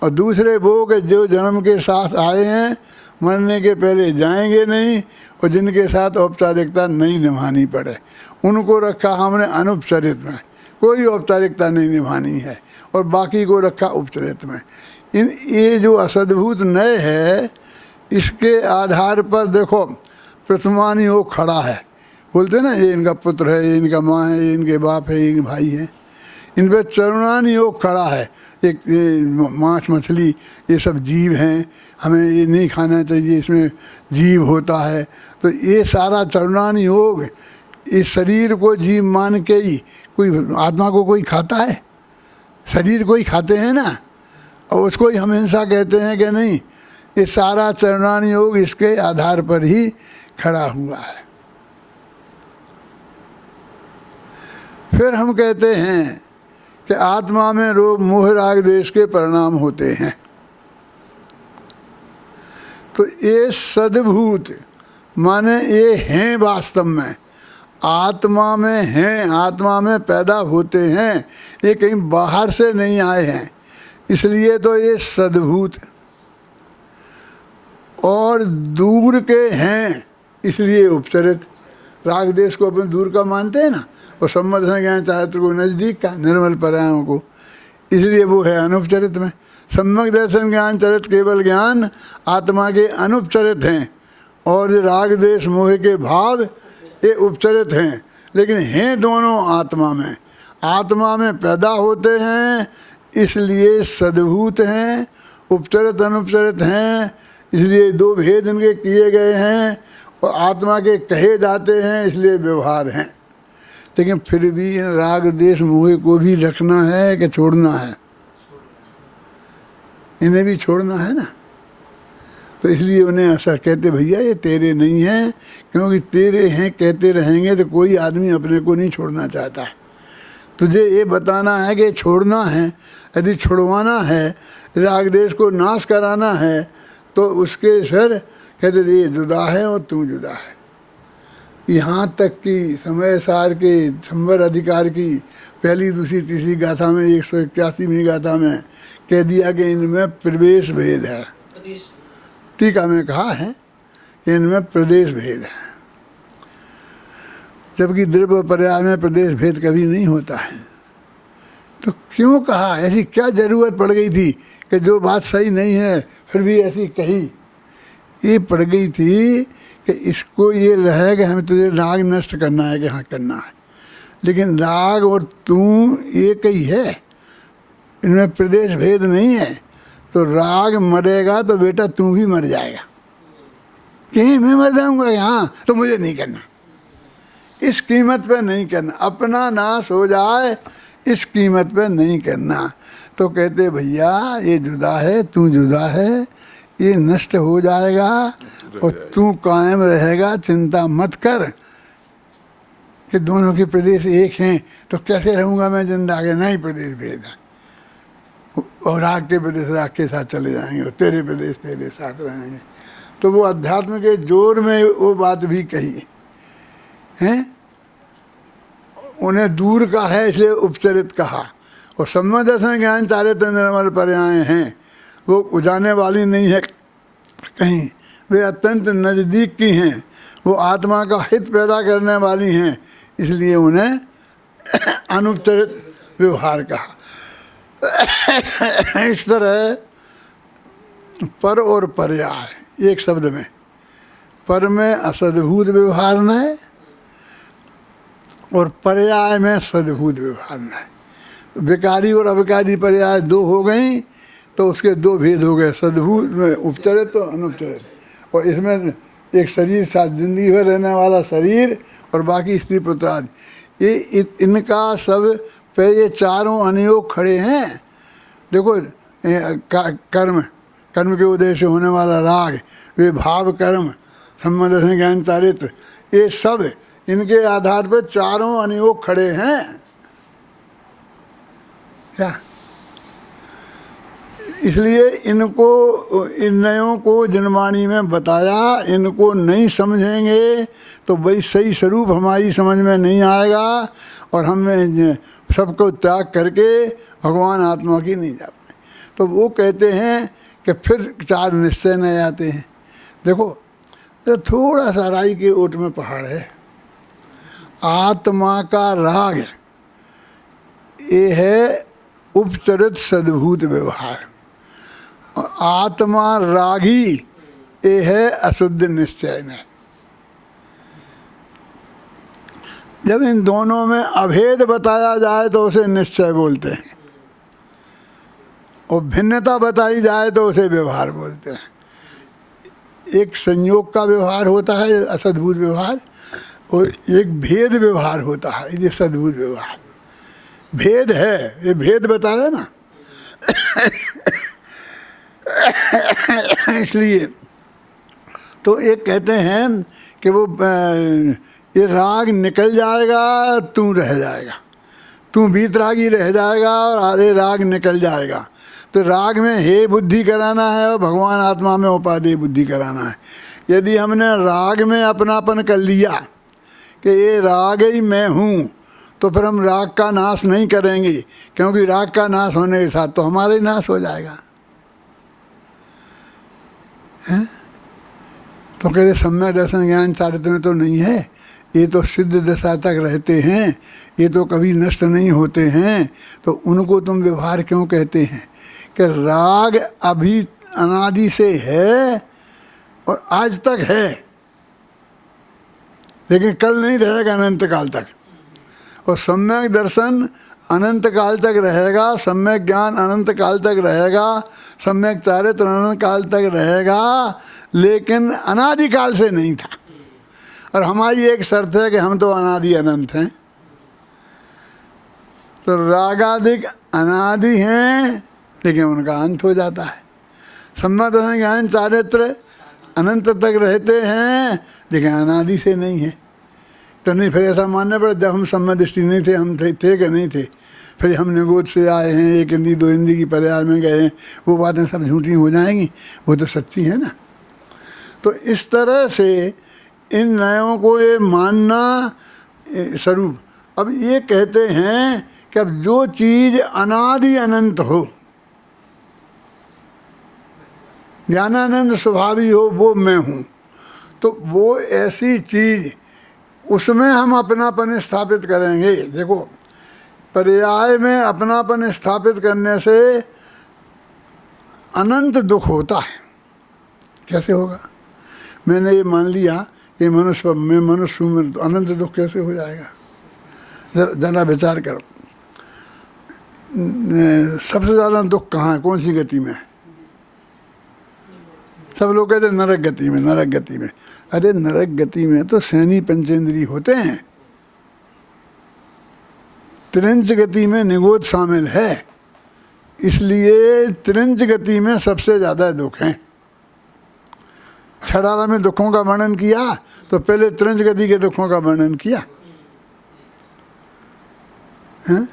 और दूसरे वो के जो जन्म के साथ आए हैं, मरने के पहले जाएंगे नहीं, और जिनके साथ औपचारिकता नहीं निभानी पड़े उनको रखा हमने अनुपचरित में, कोई औपचारिकता नहीं निभानी है, और बाकी को रखा उपचरित में। ये जो असद्भूत नय है, इसके आधार पर देखो प्रथमान योग खड़ा है। बोलते ना ये इनका पुत्र है, ये इनका माँ है, ये इनके बाप है, ये भाई है। इन पर चरुणान योग खड़ा है। एक मांस मछली ये सब जीव हैं, हमें ये नहीं खाना चाहिए, इसमें जीव होता है। तो ये सारा चरुणान योग इस शरीर को जीव मान के ही, कोई आत्मा को कोई खाता है? शरीर को ही खाते हैं ना, और उसको ही हम हिंसा कहते हैं कि नहीं? ये सारा चरुणान योग इसके आधार पर ही खड़ा हुआ है। फिर हम कहते हैं कि आत्मा में रोग मोह राग देश के परिणाम होते हैं। तो ये सद्भूत माने ये हैं, वास्तव में आत्मा में हैं, आत्मा में पैदा होते हैं, ये कहीं बाहर से नहीं आए हैं, इसलिए तो ये सद्भूत। और दूर के हैं इसलिए उपचरित। राग देश को अपन दूर का मानते हैं ना, और सम्मत ज्ञान चाहत्र को नज़दीक का, निर्मल परायों को, इसलिए वो है अनुपचरित में। सम्यक दर्शन ज्ञान चरित केवल ज्ञान आत्मा के अनुपचरित हैं, और ये राग देश मोह के भाव ये उपचरित हैं, लेकिन हैं दोनों आत्मा में। आत्मा में पैदा होते हैं इसलिए सद्भूत हैं, उपचरित अनुपचरित हैं इसलिए दो भेद इनके किए गए हैं, और आत्मा के कहे जाते हैं इसलिए व्यवहार हैं। लेकिन फिर भी राग देश मोह को भी रखना है कि छोड़ना है? इन्हें भी छोड़ना है ना। तो इसलिए उन्हें ऐसा कहते, भैया ये तेरे नहीं हैं, क्योंकि तेरे हैं कहते रहेंगे तो कोई आदमी अपने को नहीं छोड़ना चाहता। तुझे ये बताना है कि छोड़ना है, यदि छुड़वाना है, राग देश को नाश कराना है, तो उसके फिर कहते ये जुदा है और तू जुदा है। यहाँ तक कि समय सार के संवर अधिकार की पहली दूसरी तीसरी गाथा में 181वीं गाथा में कह दिया कि इनमें प्रवेश भेद है। टीका में कहा है कि इनमें प्रदेश भेद है, जबकि द्रव्य पर्याय में प्रदेश भेद कभी नहीं होता है। तो क्यों कहा? ऐसी क्या ज़रूरत पड़ गई थी कि जो बात सही नहीं है फिर भी ऐसी कही? ये पड़ गई थी कि इसको ये लहे कि हमें तुझे राग नष्ट करना है, कि हाँ करना है, लेकिन राग और तू एक ही है, इनमें प्रदेश भेद नहीं है। तो राग मरेगा तो बेटा तू भी मर जाएगा। कहीं मैं मर जाऊंगा, यहाँ तो मुझे नहीं करना, इस कीमत पे नहीं करना, अपना नाश हो जाए इस कीमत पे नहीं करना। तो कहते भैया ये जुदा है, तू जुदा है, ये नष्ट हो जाएगा और तू कायम रहेगा, चिंता मत कर कि दोनों के प्रदेश एक हैं तो कैसे रहूँगा मैं जिंदा के, नहीं प्रदेश भेद है, और राग के प्रदेश राग के साथ चले जाएंगे और तेरे प्रदेश तेरे साथ रहेंगे। तो वो अध्यात्म के जोर में वो बात भी कही है, उन्हें दूर का है इसलिए उपचरित कहा। और सम्यक दर्शन ज्ञान चारित्र निर्मल पर्याय हैं, वो जाने वाली नहीं है कहीं, वे अत्यंत नज़दीक की हैं, वो आत्मा का हित पैदा करने वाली हैं, इसलिए उन्हें अनुपचरित व्यवहार कहा। इस तरह पर और पर्याय एक शब्द में, पर में असद्भूत व्यवहार न है और पर्याय में सद्भूत व्यवहार न है। तो विकारी और अविकारी पर्याय दो हो गई तो उसके दो भेद हो गए, सद्भूत में उपचरित तो अनुपचरित। और इसमें एक शरीर साथ जिंदगी भर रहने वाला शरीर और बाकी स्त्री पुत्र आदि, ये इनका सब पे ये चारों अनियोग खड़े हैं। देखो कर्म के उदय से होने वाला राग, वे भाव कर्म, सम्बन्ध दर्शन ज्ञान चारित्र, ये सब इनके आधार पर चारों अनियोग खड़े हैं। क्या इसलिए इनको, इन नयों को जिनवाणी में बताया, इनको नहीं समझेंगे तो भाई सही स्वरूप हमारी समझ में नहीं आएगा और हमें सबको त्याग करके भगवान आत्मा की नहीं जा पाए। तो वो कहते हैं कि फिर चार निश्चय नए आते हैं। देखो तो थोड़ा सा राई के ओट में पहाड़ है, आत्मा का राग ये है उपचरित सद्भूत व्यवहार, आत्मा रागी ये है अशुद्ध निश्चय में। जब इन दोनों में अभेद बताया जाए तो उसे निश्चय बोलते हैं, और भिन्नता बताई जाए तो उसे व्यवहार बोलते हैं। एक संयोग का व्यवहार होता है असद्भुत व्यवहार, और एक भेद व्यवहार होता है ये सद्भुत व्यवहार। भेद है, ये भेद बताया ना। इसलिए तो एक कहते हैं कि वो ये राग निकल जाएगा, तू रह जाएगा, तू बीतरागी रह जाएगा और आधे राग निकल जाएगा। तो राग में हे बुद्धि कराना है और भगवान आत्मा में उपादेय बुद्धि कराना है। यदि हमने राग में अपनापन कर लिया कि ये राग ही मैं हूँ, तो फिर हम राग का नाश नहीं करेंगे, क्योंकि राग का नाश होने के साथ तो हमारा ही नाश हो जाएगा। है? तो कहते सम्यक दर्शन ज्ञान चारित्र में तो नहीं है, ये तो सिद्ध दशा तक रहते हैं, ये तो कभी नष्ट नहीं होते हैं, तो उनको तुम व्यवहार क्यों कहते हैं? कि राग अभी अनादि से है और आज तक है, लेकिन कल नहीं रहेगा, अनंत काल तक। और सम्यक दर्शन अनंत काल तक रहेगा, सम्यक ज्ञान अनंत काल तक रहेगा, सम्यक चारित्र अनंत काल तक रहेगा, लेकिन अनादि काल से नहीं था। और हमारी एक शर्त है कि हम तो अनादि अनंत हैं। तो रागादिक अनादि हैं, लेकिन उनका अंत हो जाता है। सम्यक दर्शन ज्ञान चारित्र अनंत तक रहते हैं, लेकिन अनादि से नहीं है। तो नहीं, फिर ऐसा मानना पड़ा जब हम सम्यक दृष्टि नहीं थे, हम थे कि नहीं थे, फिर हम निगोद से आए हैं, एक हिंदी दो हिंदी की पर्याय में गए हैं, वो बातें सब झूठी हो जाएंगी, वो तो सच्ची है ना। तो इस तरह से इन नयों को ये मानना स्वरूप। अब ये कहते हैं कि अब जो चीज़ अनादि अनंत हो, ज्ञानानंद स्वभावी हो, वो मैं हूँ, तो वो ऐसी चीज़ उसमें हम अपनापन स्थापित करेंगे। देखो पर्याय में अपनापन स्थापित करने से अनंत दुख होता है। कैसे होगा? मैंने ये मान लिया कि मैं मनुष्य हूँ, तो अनंत दुख कैसे हो जाएगा? जरा विचार करो, सबसे ज़्यादा दुख कहाँ है, कौन सी गति में है? सब लोग कहते हैं नरक गति में, नरक गति में। अरे नरक गति में तो सैनी पंचेंद्री होते हैं, त्रिंच गति में निगोद शामिल है, इसलिए त्रिंच गति में सबसे ज़्यादा दुख हैं। छड़ाला में दुखों का वर्णन किया तो पहले त्रिंच गति के दुखों का वर्णन किया है?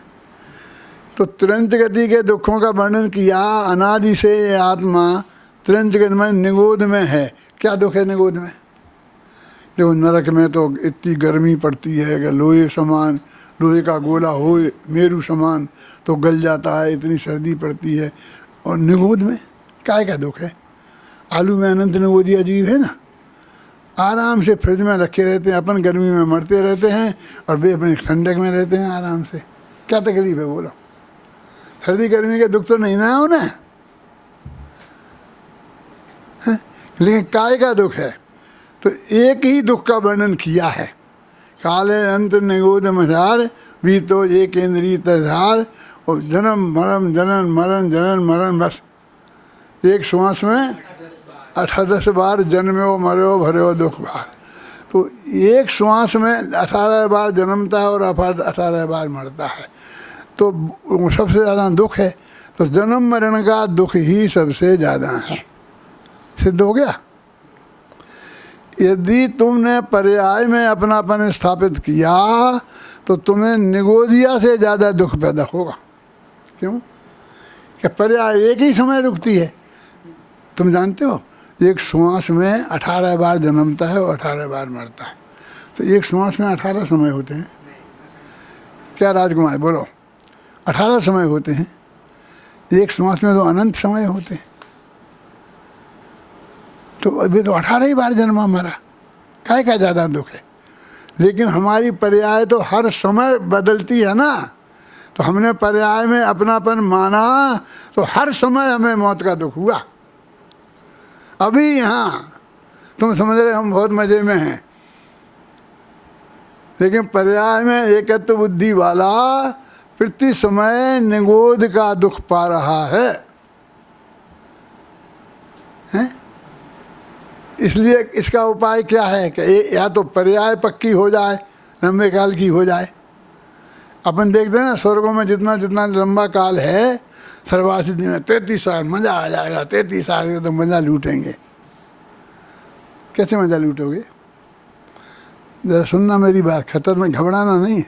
तो त्रिंच गति के दुखों का वर्णन किया। अनादि से ये आत्मा त्रिंच गति में निगोद में है। क्या दुख है निगोद में? देखो नरक में तो इतनी गर्मी पड़ती है कि लोहे समान, लोहे का गोला हो मेरू समान तो गल जाता है, इतनी सर्दी पड़ती है। और निगोद में काय का दुख है? आलू में अनंत निगोदी अजीब है ना, आराम से फ्रिज में रखे रहते हैं, अपन गर्मी में मरते रहते हैं और वे अपने ठंडक में रहते हैं आराम से। क्या तकलीफ है बोलो? सर्दी गर्मी के दुख तो नहीं ना हो ना, लेकिन काय का दुख है। तो एक ही दुख का वर्णन किया है, काले अंत निगोद मझार भी तो एक इंद्री तधार, और जन्म मरण जनन मरण जनन मरण, बस एक श्वास में 18 बार जन्म्यो मरो भरो दुख भार। तो एक श्वास में 18 बार जन्मता है और 18 बार मरता है, तो सबसे ज़्यादा दुख है। तो जन्म मरण का दुख ही सबसे ज़्यादा है। सिद्ध हो गया। यदि तुमने पर्याय में अपनापन स्थापित किया तो तुम्हें निगोदिया से ज़्यादा दुख पैदा होगा। क्यों? कि पर्याय एक ही समय रुकती है। तुम जानते हो एक श्वास में 18 बार जन्मता है और 18 बार मरता है। तो एक श्वास में 18 समय होते हैं। क्या राजकुमार बोलो? 18 समय होते हैं। एक श्वास में तो अनंत समय होते हैं। तो अभी तो 18 ही बार जन्मा मरा, काय का ज़्यादा दुख है? लेकिन हमारी पर्याय तो हर समय बदलती है ना। तो हमने पर्याय में अपनापन माना तो हर समय हमें मौत का दुख हुआ। अभी यहाँ तुम समझ रहे हम बहुत मज़े में हैं, लेकिन पर्याय में एकत्व बुद्धि वाला प्रति समय निगोद का दुख पा रहा है? इसलिए इसका उपाय क्या है कि या तो पर्याय पक्की हो जाए, लंबे काल की हो जाए। अपन देखते हैं ना स्वर्गों में जितना जितना लंबा काल है, सर्वासिद्धि में 33 साल मज़ा आ जाएगा, 33 साल के तो मज़ा लूटेंगे। कैसे मज़ा लूटोगे? ज़रा सुनना मेरी बात, खतर में घबराना नहीं।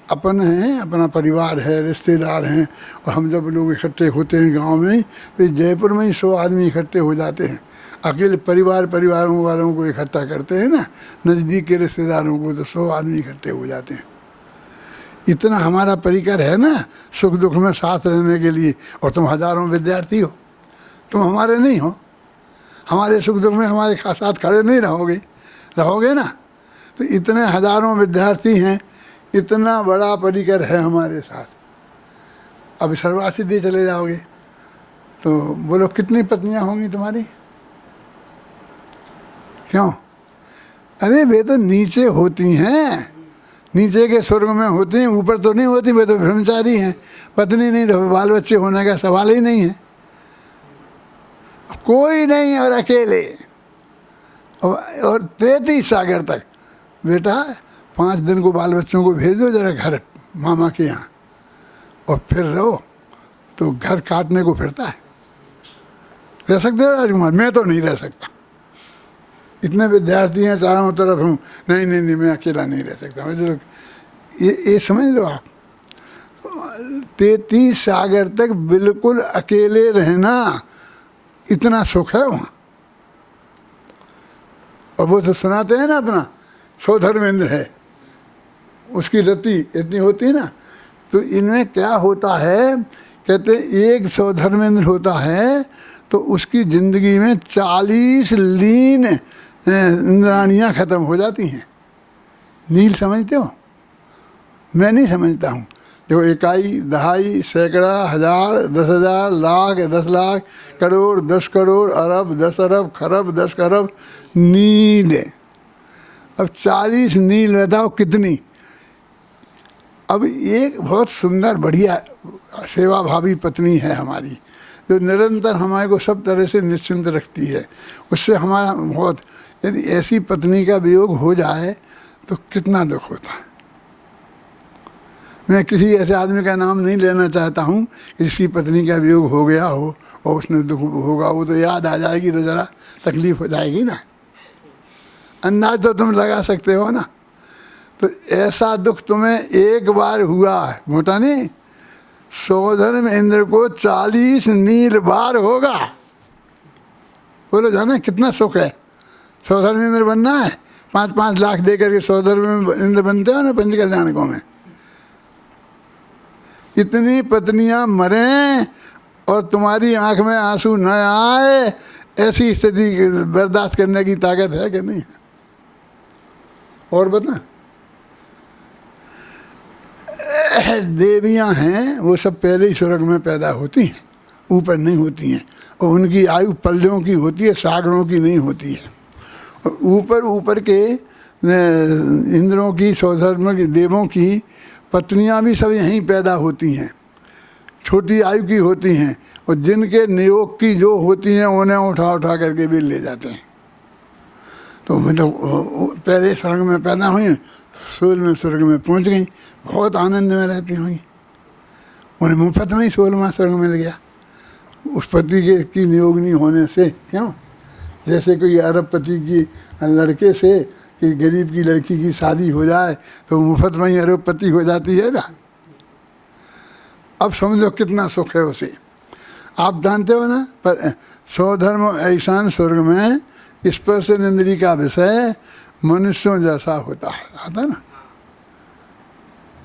अपन हैं, अपना परिवार है, रिश्तेदार हैं, और हम जब लोग इकट्ठे होते हैं गांव में, तो जयपुर में ही 100 आदमी इकट्ठे हो जाते हैं। अकेले परिवारों वालों को इकट्ठा करते हैं ना, नज़दीक के रिश्तेदारों को, तो 100 आदमी इकट्ठे हो जाते हैं। इतना हमारा परिकर है ना सुख दुख में साथ रहने के लिए। और तुम हजारों विद्यार्थी हो, तुम हमारे नहीं हो। हमारे सुख दुख में हमारे साथ खड़े नहीं रहोगे ना। तो इतने हजारों विद्यार्थी हैं, इतना बड़ा परिकर है हमारे साथ। अब सर्वासिद्धि चले जाओगे तो बोलो कितनी पत्नियां होंगी तुम्हारी? क्यों? अरे वे तो नीचे होती हैं, नीचे के स्वर्ग में होती हैं, ऊपर तो नहीं होती। वे तो ब्रह्मचारी हैं, पत्नी नहीं, तो बाल बच्चे होने का सवाल ही नहीं है। कोई नहीं और अकेले, और 33 सागर तक। बेटा 5 दिन को बाल बच्चों को भेज दो जरा घर मामा के यहाँ, और फिर रहो, तो घर काटने को फिरता है। रह सकते हो राजकुमार? मैं तो नहीं रह सकता। इतने विद्यार्थी हैं चारों तरफ हूँ, नहीं मैं अकेला नहीं रह सकता। मैं तो ये समझ लो आप, 33 सागर तक बिल्कुल अकेले रहना, इतना सुख है वहाँ। और वो तो सुनाते हैं ना अपना सौधर्मेंद्र है, उसकी रति इतनी होती है ना। तो इनमें क्या होता है, कहते एक सौधर्मेंद्र होता है तो उसकी ज़िंदगी में 40 लीन इंद्राणियाँ ख़त्म हो जाती हैं। नील समझते हो? मैं नहीं समझता हूँ। देखो इकाई, दहाई, सैकड़ा, हज़ार, 10,000, लाख, 10 लाख, करोड़, 10 करोड़, अरब, 10 अरब, खरब, 10 खरब नील। अब 40 नील बताओ कितनी। अब एक बहुत सुंदर बढ़िया सेवा भावी पत्नी है हमारी, जो निरंतर हमारे को सब तरह से निश्चिंत रखती है, उससे हमारा बहुत, यदि ऐसी पत्नी का वियोग हो जाए तो कितना दुख होता है। मैं किसी ऐसे आदमी का नाम नहीं लेना चाहता हूँ जिसकी पत्नी का वियोग हो गया हो और उसने दुख होगा, वो तो याद आ जाएगी तो ज़रा तकलीफ हो जाएगी ना, अंदाज तो तुम लगा सकते हो ना। तो ऐसा दुख तुम्हें एक बार हुआ है, मोटा नहीं, सौधर्म इंद्र को 40 नील बार होगा। बोलो जाना कितना सुख है, सौधर्म इंद्र बनना है, 5-5 लाख दे करके सौधर्म इंद्र बनते हो ना पंच कल्याणकों में। इतनी पत्नियां मरें और तुम्हारी आंख में आंसू न आए, ऐसी स्थिति बर्दाश्त करने की ताकत है कि नहीं? और बता, देवियां हैं वो सब पहले ही स्वर्ग में पैदा होती हैं, ऊपर नहीं होती हैं, और उनकी आयु पल्लों की होती है, सागरों की नहीं होती है। और ऊपर के इंद्रों की, सौधर्म की, देवों की पत्नियां भी सब यहीं पैदा होती हैं, छोटी आयु की होती हैं, और जिनके नियोग की जो होती हैं उन्हें उठा उठा करके भी ले जाते हैं। तो मतलब पहले स्वर्ग में पैदा हुई, 16वें स्वर्ग में पहुंच गई, बहुत आनंद में रहती होंगी। उन्हें मुफ्त में ही 16वां स्वर्ग मिल गया उस पति के की नियोग नहीं होने से। क्यों? जैसे कोई अरबपति की लड़के से कि गरीब की लड़की की शादी हो जाए तो मुफ्त में ही अरबपति हो जाती है ना। अब समझो कितना सुख है उसे। आप जानते हो ना, पर सौधर्म ऐशान स्वर्ग में स्पर्श इंद्री का विषय मनुष्यों जैसा होता है, आता ना,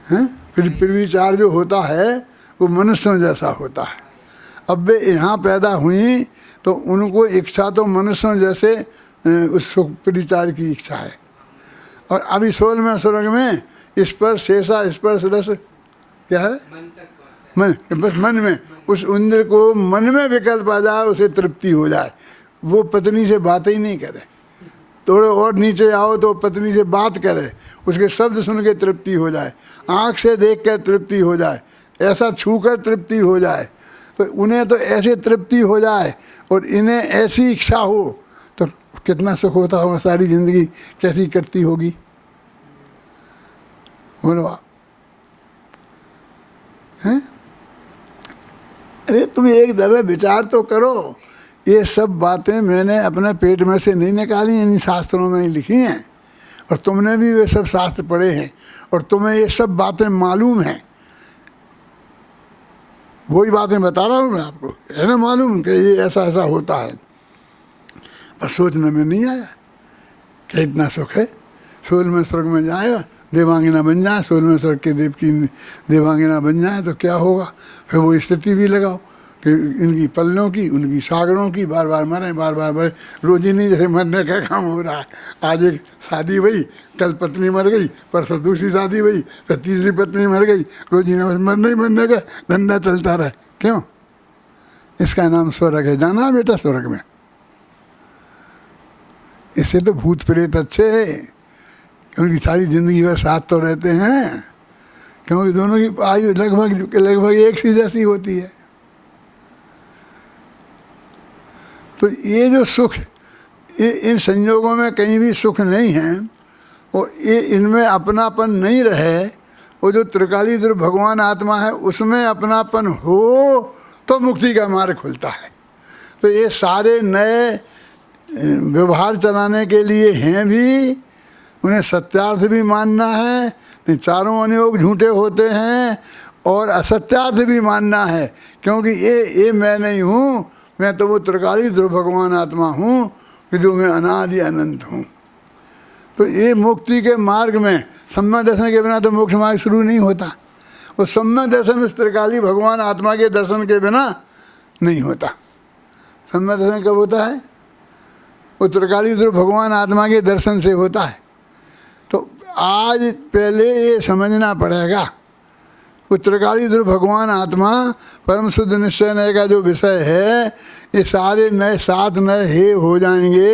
हैं? फिर विचार जो होता है वो मनुष्यों जैसा होता है। अब वे यहाँ पैदा हुई तो उनको इच्छा तो मनुष्यों जैसे उस विचार की इच्छा है। और अभी 16वें स्वर्ग में स्पर्श शेषा स्पर्श रस क्या है, मन, बस मन में, उस इंद्र को मन में विकल्प आ जाए, उसे तृप्ति हो जाए, वो पत्नी से बात ही नहीं करे। थोड़े और नीचे आओ तो पत्नी से बात करे, उसके शब्द सुन के तृप्ति हो जाए, आँख से देख कर तृप्ति हो जाए, ऐसा छू कर तृप्ति हो जाए। तो उन्हें तो ऐसे तृप्ति हो जाए और इन्हें ऐसी इच्छा हो तो कितना सुख होता होगा, सारी जिंदगी कैसी कटती होगी। बोलो आप, हैं? अरे तुम एक दफे विचार तो करो, ये सब बातें मैंने अपने पेट में से नहीं निकाली, इन शास्त्रों में ही लिखी हैं, और तुमने भी वे सब शास्त्र पढ़े हैं और तुम्हें ये सब बातें मालूम हैं। वही बातें बता रहा हूँ मैं आपको, है ना मालूम कि ये ऐसा ऐसा होता है, पर सोचने में नहीं आया कि इतना सुख है। 16वें स्वर्ग में जाएगा, देवांगिना बन जाए, 16वें स्वर्ग के देव की देवांगिना बन जाए तो क्या होगा। फिर वो स्थिति भी लगाओ कि इनकी पल्लों की, उनकी सागरों की, बार बार मरें, बार बार मरे, रोजी नहीं जैसे मरने का काम हो रहा है। आज एक शादी हुई, कल पत्नी मर गई, परसों दूसरी शादी हुई, फिर तीसरी पत्नी मर गई, रोजी ने मरने का धंधा चलता रहे। क्यों? इसका नाम स्वर्ग है। जाना बेटा स्वर्ग में, इससे तो भूत प्रेत अच्छे है, क्योंकि सारी जिंदगी भर साथ तो रहते हैं, क्योंकि दोनों की आयु लगभग एक सी जैसी होती है। तो ये जो सुख, इन संयोगों में कहीं भी सुख नहीं है, और ये इनमें अपनापन नहीं रहे, वो जो त्रिकाली ध्रुव भगवान आत्मा है उसमें अपनापन हो तो मुक्ति का मार्ग खुलता है। तो ये सारे नए व्यवहार चलाने के लिए हैं भी, उन्हें सत्यार्थ भी मानना है, नहीं चारों अनुयोग झूठे होते हैं, और असत्यार्थ भी मानना है, क्योंकि ये मैं नहीं हूँ, मैं तो वो त्रिकाली ध्रुव भगवान आत्मा हूँ कि जो मैं अनादि अनंत हूँ। तो ये मुक्ति के मार्ग में सम्यक दर्शन के बिना तो मोक्ष मार्ग शुरू नहीं होता। वो सम्यक दर्शन उस त्रिकाली भगवान आत्मा के दर्शन के बिना नहीं होता। सम्यक दर्शन कब होता है? वो त्रिकाली ध्रुव भगवान आत्मा के दर्शन से होता है। तो आज पहले ये समझना पड़ेगा, वो त्रिकाली ध्रुव भगवान आत्मा परम शुद्ध निश्चय नए का जो विषय है, ये सारे नए 7 नए हे हो जाएंगे।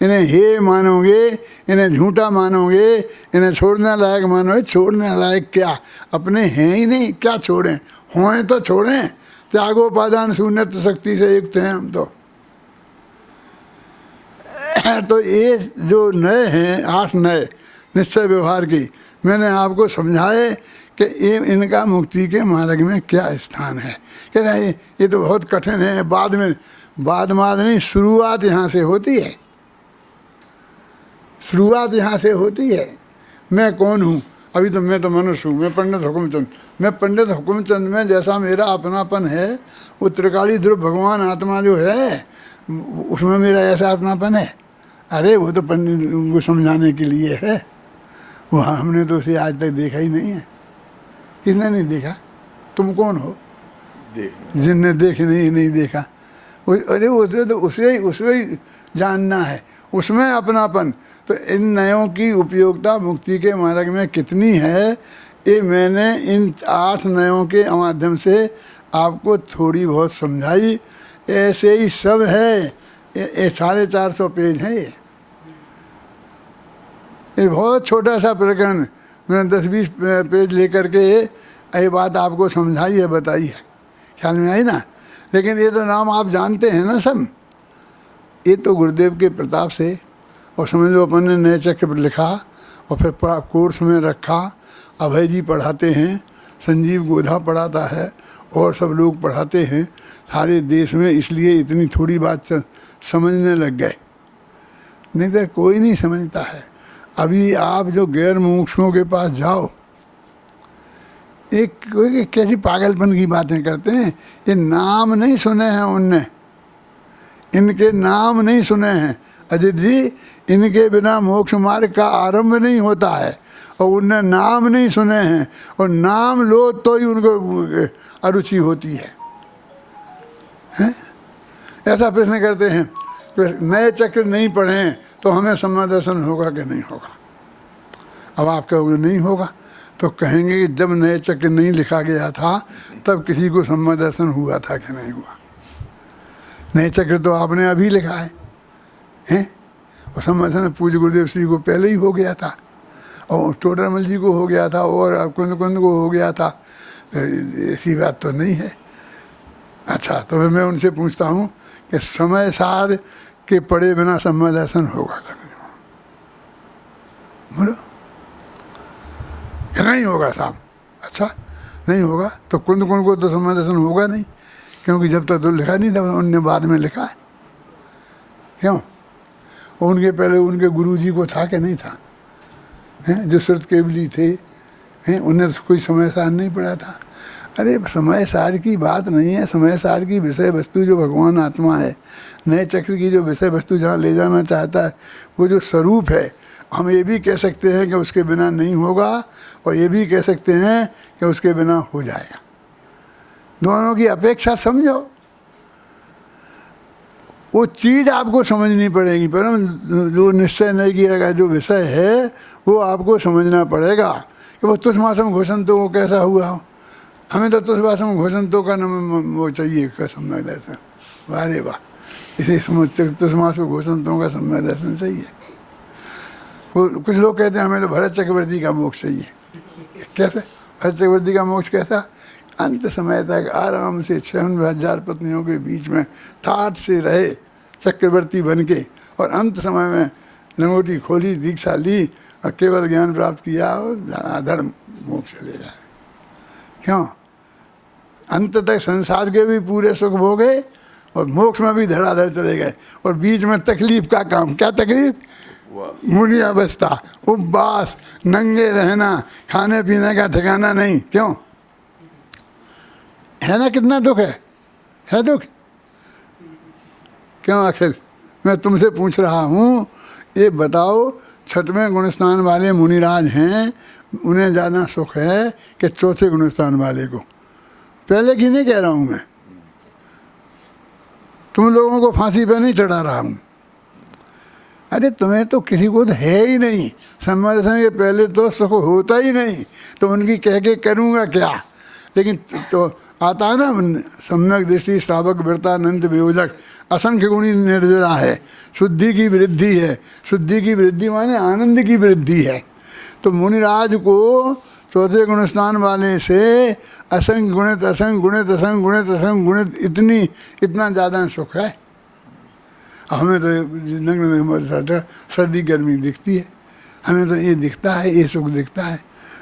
इन्हें हे मानोगे, इन्हें झूठा मानोगे, इन्हें छोड़ने लायक मानोगे। छोड़ने लायक क्या? अपने हैं ही नहीं, क्या छोड़ें? होएं तो छोड़ें, त्यागोपादान शून्यत्व शक्ति से युक्त हैं हम तो ये जो नए हैं 8 नए निश्चय व्यवहार की मैंने आपको समझाए कि इनका मुक्ति के मार्ग में क्या स्थान है। कहते हैं ये तो बहुत कठिन है, बाद में नहीं, शुरुआत यहाँ से होती है, शुरुआत यहाँ से होती है। मैं कौन हूँ? अभी तो मैं तो मनुष्य हूँ, मैं पंडित हुकुमचंद। मैं पंडित हुकुमचंद में जैसा मेरा अपनापन है, वो त्रिकाली ध्रुव भगवान आत्मा जो है उसमें मेरा ऐसा अपनापन है। अरे वो तो पंडित उनको समझाने के लिए है, वो हमने तो उसे आज तक देखा ही नहीं है। किसने नहीं देखा? तुम कौन हो जिनने देख नहीं देखा? अरे उसे तो उसे ही जानना है, उसमें अपनापन। तो इन नयों की उपयोगिता मुक्ति के मार्ग में कितनी है, ये मैंने इन 8 नयों के माध्यम से आपको थोड़ी बहुत समझाई। ऐसे ही सब है, ये 450 पेज है। ये बहुत छोटा सा प्रकरण, मैंने 10-20 पेज लेकर के ये बात आपको समझाई है, बताई है, ख्याल में आई ना। लेकिन ये तो नाम आप जानते हैं ना सब, ये तो गुरुदेव के प्रताप से। और समझ लो अपन ने नए चक्र लिखा और फिर कोर्स में रखा। अभय जी पढ़ाते हैं, संजीव गोधा पढ़ाता है और सब लोग पढ़ाते हैं सारे देश में, इसलिए इतनी थोड़ी बात समझने लग गए, नहीं तो कोई नहीं समझता है। अभी आप जो गैर मुमुक्षुओं के पास जाओ, एक कैसी पागलपन की बातें करते हैं। ये नाम नहीं सुने हैं उनने, इनके नाम नहीं सुने हैं अजित जी। इनके बिना मोक्ष मार्ग का आरंभ नहीं होता है, और उनने नाम नहीं सुने हैं, और नाम लो तो ही उनको अरुचि होती है, हैं? ऐसा प्रश्न करते हैं कि नए चक्र नहीं पढ़ें तो हमें सम्यक दर्शन होगा कि नहीं होगा। अब आप कहोगे नहीं होगा, तो कहेंगे कि जब नए चक्र नहीं लिखा गया था तब किसी को सम्यक दर्शन हुआ था कि नहीं हुआ? नए चक्र तो आपने अभी लिखा है, हैं? और सम्यक दर्शन पूज्य गुरुदेव श्री को पहले ही हो गया था, और टोडरमल जी को हो गया था, और कुंद को हो गया था। तो ऐसी बात तो नहीं है। अच्छा, तो फिर मैं उनसे पूछता हूँ कि समय सार के पढ़े बिना सम्यक दर्शन होगा कि नहीं होगा? बोलो कि नहीं होगा साहब। अच्छा, नहीं होगा तो कुंद को तो सम्यक दर्शन होगा नहीं, क्योंकि जब तक तो लिखा नहीं था, उनने बाद में लिखा है। क्यों? उनके पहले उनके गुरुजी को था कि नहीं था, हैं? जो श्रुत केवली थे, हैं? उन्हें तो कोई समय सार नहीं पड़ा था। अरे समय सार की बात नहीं है, समय सार की विषय वस्तु जो भगवान आत्मा है, नए चक्र की जो विषय वस्तु जहाँ ले जाना चाहता है, वो जो स्वरूप है, हम ये भी कह सकते हैं कि उसके बिना नहीं होगा, और ये भी कह सकते हैं कि उसके बिना हो जाएगा। दोनों की अपेक्षा समझो। वो चीज़ आपको समझनी पड़ेगी, पर जो निश्चय नहीं किया गया जो विषय है वो आपको समझना पड़ेगा कि वो तुष्मासम घोषण तो वो कैसा हुआ हो। हमें तो तुष्मासम घोषण तो का नाम वो चाहिए का सम्यक दर्शन। वाह रे वाह, इसे तुष्मासम घोषण तो का सम्यक दर्शन चाहिए। कुछ लोग कहते हैं हमें तो भरत चक्रवर्ती का मोक्ष चाहिए। कैसे भरत चक्रवर्ती का मोक्ष? कैसा? अंत समय तक आराम से 56,000 पत्नियों के बीच में ठाठ से रहे चक्रवर्ती बन के, और अंत समय में लंगोटी खोली, दीक्षा ली और केवल ज्ञान प्राप्त किया और धर्म मोक्ष ले जाए। क्यों? अंत तक संसार के भी पूरे सुख भोगे और मोक्ष में भी धड़ाधड़ चले गए, और बीच में तकलीफ का काम। क्या तकलीफ? मुड़ी अवस्था, उपवास, नंगे रहना, खाने पीने का ठिकाना नहीं। क्यों? है ना? कितना दुख है दुख। क्यों? आखिर मैं तुमसे पूछ रहा हूँ, ये बताओ, छठवें गुणस्थान वाले मुनिराज हैं, उन्हें ज़्यादा सुख है कि चौथे गुणस्थान वाले को? पहले की नहीं कह रहा हूँ मैं, तुम लोगों को फांसी पे नहीं चढ़ा रहा हूँ। अरे तुम्हें तो किसी को तो है ही नहीं, सम्यक दर्शन के पहले तो सुख होता ही नहीं, तो उनकी कह के करूँगा क्या? लेकिन तो आता है ना, सम्यक दृष्टि श्रावक वृत्तानंद वियोजक असंख्य गुणी निर्जरा है, शुद्धि की वृद्धि है। शुद्धि की वृद्धि माने आनंद की वृद्धि है। तो मुनिराज को चौथे गुण स्थान वाले से असंग गुणित असंग गुणित असंग गुणित असंग गुणित इतना ज़्यादा सुख है। हमें तो सर्दी गर्मी दिखती है, हमें तो ये दिखता है, ये सुख दिखता है,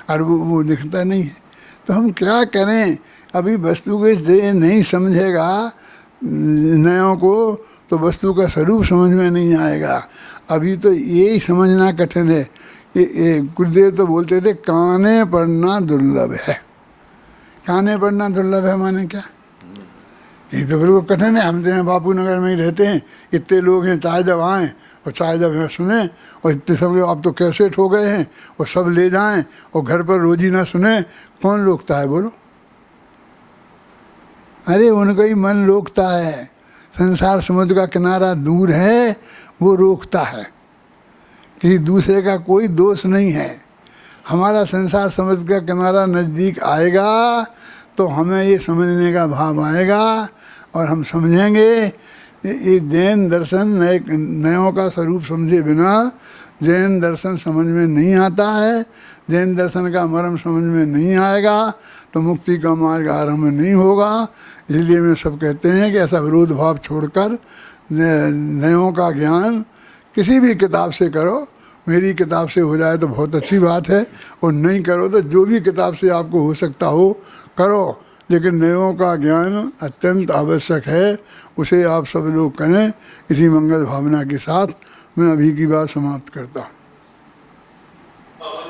और वो दिखता नहीं है। तो हम क्या करें? अभी वस्तु के से नहीं समझेगा नयों को तो वस्तु का स्वरूप समझ में नहीं आएगा। अभी तो यही समझना कठिन है। ये गुरुदेव तो बोलते थे काने पढ़ना दुर्लभ है। काने पढ़ना दुर्लभ है माने क्या? ये तो बिल्कुल कठिन है। हम तो यहाँ बापू नगर में ही रहते हैं, इतने लोग हैं, चाहे जब आएँ और चाहे जब सुने, और इतने सब अब तो कैसेट हो गए हैं, और सब ले जाएं और घर पर रोजी ना सुने, कौन रोकता है बोलो? अरे उनका ही मन रोकता है। संसार समुद्र का किनारा दूर है, वो रोकता है। किसी दूसरे का कोई दोष नहीं है। हमारा संसार समुद्र का किनारा नज़दीक आएगा तो हमें ये समझने का भाव आएगा, और हम समझेंगे ये जैन दर्शन नयों का स्वरूप समझे बिना जैन दर्शन समझ में नहीं आता है। जैन दर्शन का मर्म समझ में नहीं आएगा तो मुक्ति का मार्ग आरंभ नहीं होगा। इसलिए मैं सब कहते हैं कि ऐसा विरोध भाव छोड़कर नयों का ज्ञान किसी भी किताब से करो। मेरी किताब से हो जाए तो बहुत अच्छी बात है, और नहीं करो तो जो भी किताब से आपको हो सकता हो करो, लेकिन नयों का ज्ञान अत्यंत आवश्यक है। उसे आप सब लोग करें। इसी मंगल भावना के साथ मैं अभी की बात समाप्त करता हूँ।